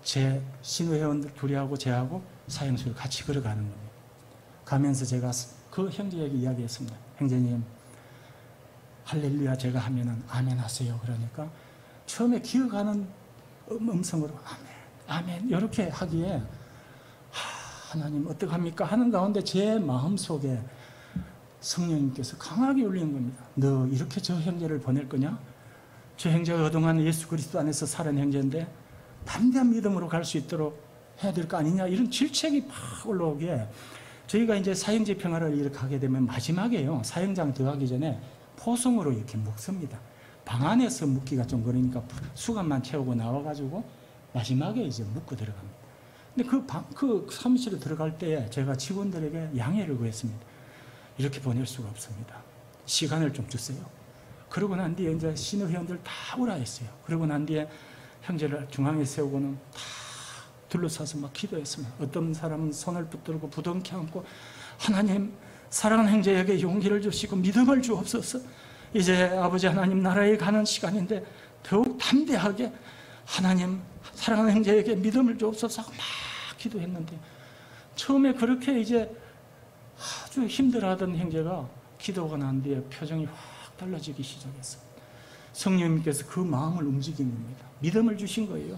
제 신우회원들 둘이하고 저하고 사형수를 같이 걸어가는 겁니다. 가면서 제가 그 형제에게 이야기했습니다. 형제님, 할렐루야 제가 하면은 아멘 하세요. 그러니까 처음에 기어가는 음성으로 아멘, 아멘 이렇게 하기에 하나님 어떡합니까 하는 가운데 제 마음속에 성령님께서 강하게 울리는 겁니다. 너 이렇게 저 형제를 보낼 거냐? 저 형제가 그동안 예수 그리스도 안에서 살은 형제인데 담대한 믿음으로 갈 수 있도록 해야 될 거 아니냐? 이런 질책이 팍 올라오기에 저희가 이제 사형제 평화를 이렇게 하게 되면 마지막에요. 사형장 들어가기 전에 포송으로 이렇게 묶습니다. 방 안에서 묶기가 좀 그러니까 수갑만 채우고 나와가지고 마지막에 이제 묶고 들어갑니다. 근데 그 사무실에 들어갈 때 제가 직원들에게 양해를 구했습니다. 이렇게 보낼 수가 없습니다. 시간을 좀 주세요. 그러고 난 뒤에 이제 신우회원들 다 오라 했어요. 그러고 난 뒤에 형제를 중앙에 세우고는 다 둘러싸서 막 기도했습니다. 어떤 사람은 손을 붙들고 부둥켜 안고 하나님 사랑하는 형제에게 용기를 주시고 믿음을 주옵소서. 이제 아버지 하나님 나라에 가는 시간인데 더욱 담대하게 하나님 사랑하는 형제에게 믿음을 주옵소서 하고 막 기도했는데 처음에 그렇게 이제 아주 힘들어하던 형제가 기도가 난 뒤에 표정이 확 달라지기 시작했어요. 성령님께서 그 마음을 움직인 겁니다. 믿음을 주신 거예요.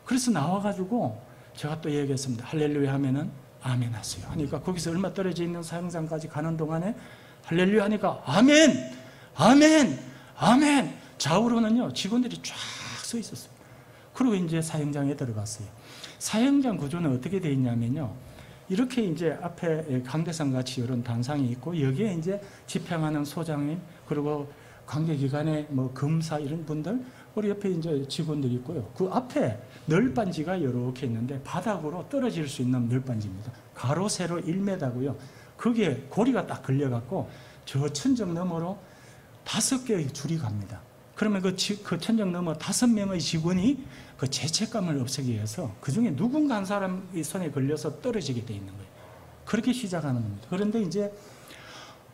그래서 나와가지고 제가 또 얘기했습니다. 할렐루야 하면은 아멘 하세요. 하니까 거기서 얼마 떨어져 있는 사형장까지 가는 동안에 할렐루야 하니까 아멘! 아멘! 아멘! 좌우로는요 직원들이 쫙 서 있었어요. 그리고 이제 사형장에 들어갔어요. 사형장 구조는 어떻게 되어 있냐면요. 이렇게 이제 앞에 강대상 같이 이런 단상이 있고 여기에 이제 집행하는 소장님 그리고 관계기관의 뭐 검사 이런 분들 우리 옆에 이제 직원들이 있고요. 그 앞에 널빤지가 이렇게 있는데 바닥으로 떨어질 수 있는 널빤지입니다. 가로 세로 1m고요. 거기에 고리가 딱 걸려갖고 저 천정 너머로 5개의 줄이 갑니다. 그러면 그 천정 너머 5명의 직원이 그 죄책감을 없애기 위해서 그 중에 누군가 한 사람이 손에 걸려서 떨어지게 돼 있는 거예요. 그렇게 시작하는 겁니다. 그런데 이제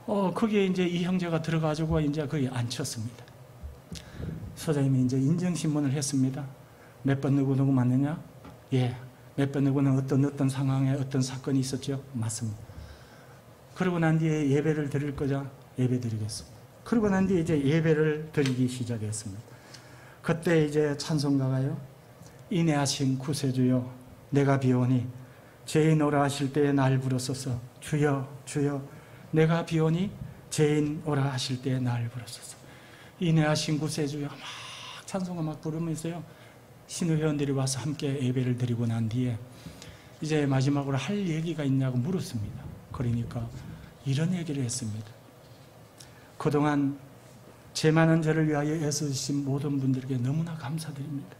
거기에 이제 이 형제가 들어가지고 이제 거기 앉혔습니다. 소장님이 이제 인정신문을 했습니다. 몇 번 누구 맞느냐? 예. 몇 번 누구는 어떤 상황에 어떤 사건이 있었죠? 맞습니다. 그러고 난 뒤에 예배를 드릴 거자? 예배 드리겠습니다. 그러고 난 뒤에 이제 예배를 드리기 시작했습니다. 그때 이제 찬송가가요. 인애하신 구세주여 내가 비오니 죄인 오라 하실 때에 날 부르소서. 주여 주여 내가 비오니 죄인 오라 하실 때에 날 부르소서. 인애하신 구세주여 막 찬송가 막 부르면서요. 신우회원들이 와서 함께 예배를 드리고 난 뒤에 이제 마지막으로 할 얘기가 있냐고 물었습니다. 그러니까 이런 얘기를 했습니다. 그동안 죄 많은 저를 위하여 애쓰신 모든 분들에게 너무나 감사드립니다.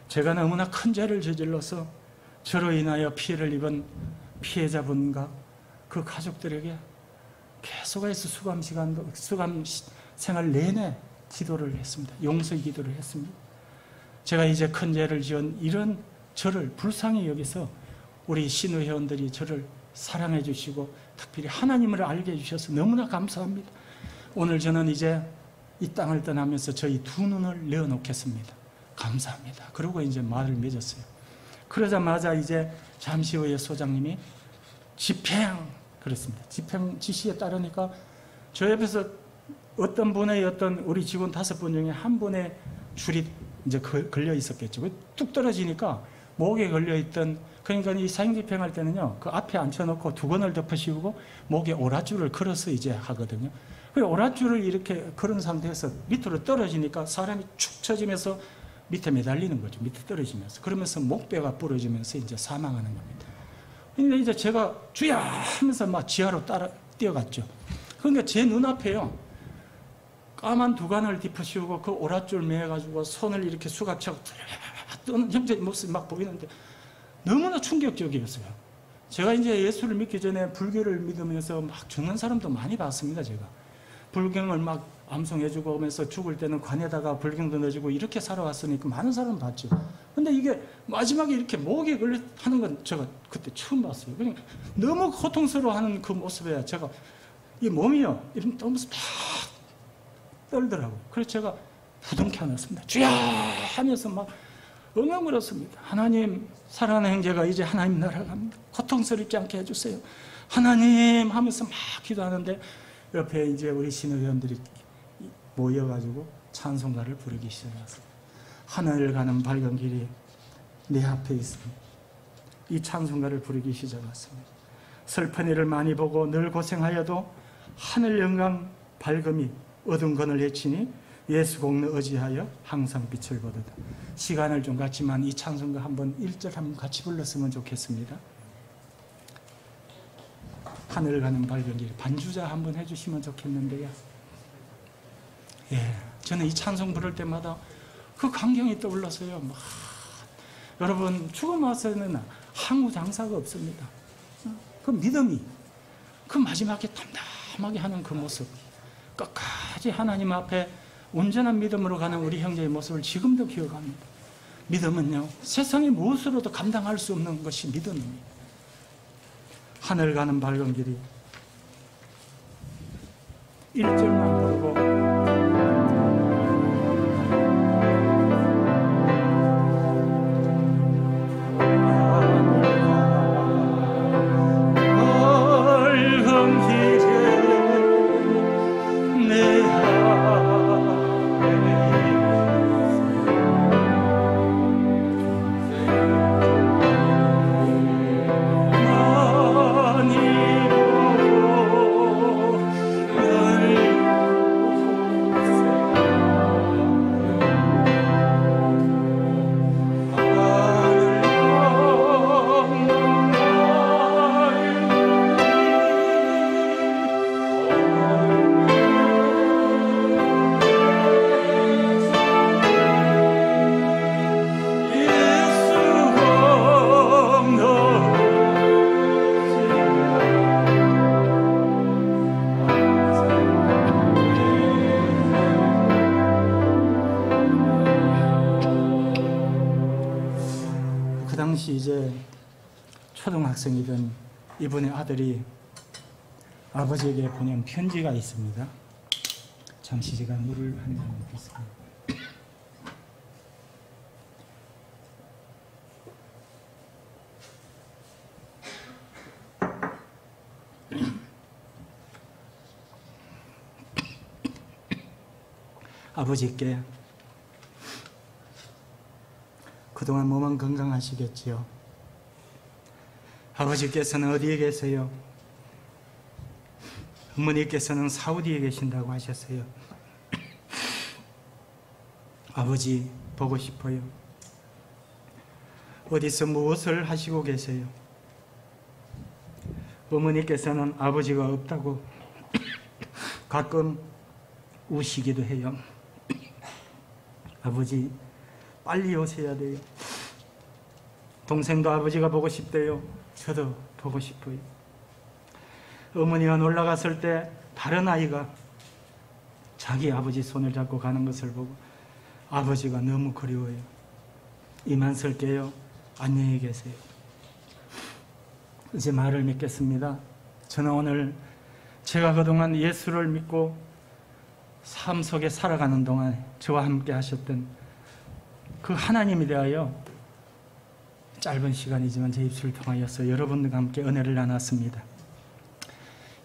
제가 너무나 큰 죄를 저질러서 저로 인하여 피해를 입은 피해자분과 그 가족들에게 계속해서 수감 생활 내내 기도를 했습니다. 용서의 기도를 했습니다. 제가 이제 큰 죄를 지은 이런 저를 불쌍히 여기서 우리 신우회원들이 저를 사랑해 주시고 특별히 하나님을 알게 해주셔서 너무나 감사합니다. 오늘 저는 이제 이 땅을 떠나면서 저희 두 눈을 내어놓겠습니다. 감사합니다. 그러고 이제 말을 맺었어요. 그러자마자 이제 잠시 후에 소장님이 집행 그랬습니다. 집행 지시에 따르니까 저 옆에서 어떤 분의 우리 직원 5분 중에 한 분의 줄이 이제 걸려 있었겠죠. 뚝 떨어지니까 목에 걸려 있던 그러니까 이 사형 집행할 때는요 그 앞에 앉혀놓고 두건을 덮어 씌우고 목에 오랏줄을 걸어서 이제 하거든요. 그 오랏줄을 이렇게 걸은 상태에서 밑으로 떨어지니까 사람이 축 처지면서 밑에 매달리는 거죠. 밑에 떨어지면서 그러면서 목뼈가 부러지면서 이제 사망하는 겁니다. 근데 이제 제가 주야 하면서 막 지하로 뛰어갔죠. 그러니까 제 눈앞에요. 까만 두관을 덮어씌우고 그 오랏줄 매가지고 손을 이렇게 수갑차고 뜨는 형제 모습이 막 보이는데 너무나 충격적이었어요. 제가 이제 예수를 믿기 전에 불교를 믿으면서 막 죽는 사람도 많이 봤습니다. 제가 불경을 막 암송해주고 하면서 죽을 때는 관에다가 불경도 넣어주고 이렇게 살아왔으니까 많은 사람 봤죠. 근데 이게 마지막에 이렇게 목에 걸려 하는 건 제가 그때 처음 봤어요. 그러니까 너무 고통스러워하는 그 모습에 제가 이 몸이요, 이런 떠면서 막 떨더라고요. 그래서 제가 부둥켜 안았습니다. 주야! 하면서 막 엉엉울었습니다. 하나님, 사랑하는 형제가 이제 하나님 나라 갑니다. 고통스럽지 않게 해주세요. 하나님 하면서 막 기도하는데 옆에 이제 우리 신의원들이 모여가지고 찬송가를 부르기 시작했어요. 하늘을 가는 밝은 길이 내 앞에 있습니다. 이 찬송가를 부르기 시작했습니다. 슬픈 일을 많이 보고 늘 고생하여도 하늘 영광 밝음이 어두운 건을 헤치니 예수 공로 의지하여 항상 빛을 보도다. 시간을 좀 갖지만 이 찬송가 한번 1절 한번 같이 불렀으면 좋겠습니다. 하늘을 가는 밝은 길, 반주자 한번 해주시면 좋겠는데요. 예, 저는 이 찬송 부를 때마다 그 광경이 떠올라서요. 막, 여러분, 죽음 와서는 항우 장사가 없습니다. 그 믿음이, 그 마지막에 담담하게 하는 그 모습, 끝까지 하나님 앞에 온전한 믿음으로 가는 우리 형제의 모습을 지금도 기억합니다. 믿음은요, 세상의 무엇으로도 감당할 수 없는 것이 믿음입니다. 하늘 가는 밝은 길이 1절만 부르고 이제 초등학생이던 이분의 아들이 아버지에게 보낸 편지가 있습니다. 잠시 제가 물을 한 잔 먹겠습니다. 아버지께 그동안 몸은 건강하시겠지요? 아버지께서는 어디에 계세요? 어머니께서는 사우디에 계신다고 하셨어요. 아버지 보고 싶어요. 어디서 무엇을 하시고 계세요? 어머니께서는 아버지가 없다고 가끔 우시기도 해요. 아버지 빨리 오셔야 돼요. 동생도 아버지가 보고 싶대요. 저도 보고 싶어요. 어머니가 놀러갔을 때 다른 아이가 자기 아버지 손을 잡고 가는 것을 보고 아버지가 너무 그리워요. 이만 쓸게요. 안녕히 계세요. 이제 말을 믿겠습니다. 저는 오늘 제가 그동안 예수를 믿고 삶 속에 살아가는 동안 저와 함께 하셨던 그 하나님에 대하여 짧은 시간이지만 제 입술을 통하여서 여러분들과 함께 은혜를 나눴습니다.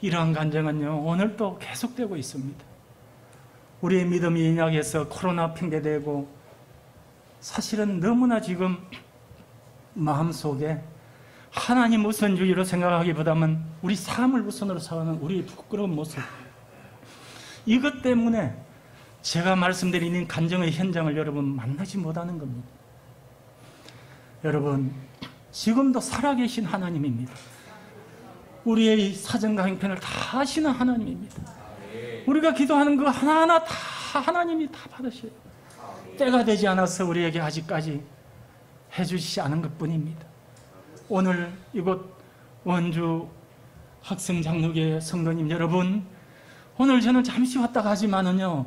이러한 간증은요, 오늘 또 계속되고 있습니다. 우리의 믿음이 인약해서 코로나 핑계대고 사실은 너무나 지금 마음속에 하나님 우선주의로 생각하기보다는 우리 삶을 우선으로 사는 우리의 부끄러운 모습, 이것 때문에 제가 말씀드린 간증의 현장을 여러분 만나지 못하는 겁니다. 여러분, 지금도 살아계신 하나님입니다. 우리의 사정과 형편을 다 아시는 하나님입니다. 우리가 기도하는 거 하나하나 다 하나님이 다 받으셔요. 때가 되지 않아서 우리에게 아직까지 해주시지 않은 것뿐입니다. 오늘 이곳 원주 학생장로교회 성도님 여러분, 오늘 저는 잠시 왔다 가지만은요,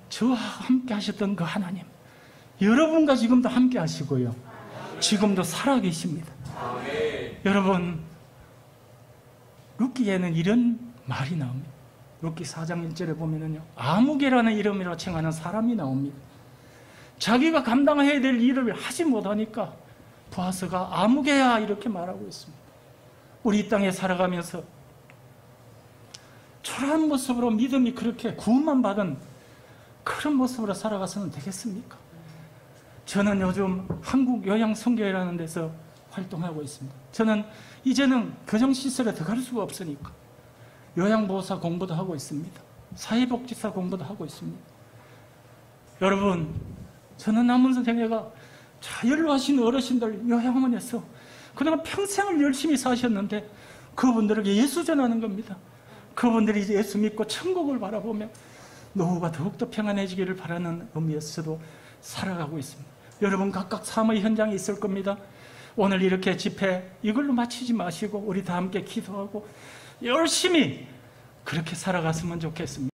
저와 함께 하셨던 그 하나님, 여러분과 지금도 함께 하시고요. 지금도 살아계십니다. 여러분, 룻기에는 이런 말이 나옵니다. 룻기 4장 1절에 보면은요, 아무개라는 이름으로稱하는 사람이 나옵니다. 자기가 감당해야 될 일을 하지 못하니까 보아스가 아무개야 이렇게 말하고 있습니다. 우리 이 땅에 살아가면서 초라한 모습으로 믿음이 그렇게 구원만 받은 그런 모습으로 살아가서는 되겠습니까? 저는 요즘 한국 요양선교회라는 데서 활동하고 있습니다. 저는 이제는 교정시설에 들어갈 수가 없으니까 요양보호사 공부도 하고 있습니다. 사회복지사 공부도 하고 있습니다. 여러분, 저는 남은 생애가 연로하신 어르신들 요양원에서 그동안 평생을 열심히 사셨는데 그분들에게 예수 전하는 겁니다. 그분들이 이제 예수 믿고 천국을 바라보며 노후가 더욱더 평안해지기를 바라는 의미에서도 살아가고 있습니다. 여러분 각각 삶의 현장에 있을 겁니다. 오늘 이렇게 집회 이걸로 마치지 마시고 우리 다 함께 기도하고 열심히 그렇게 살아갔으면 좋겠습니다.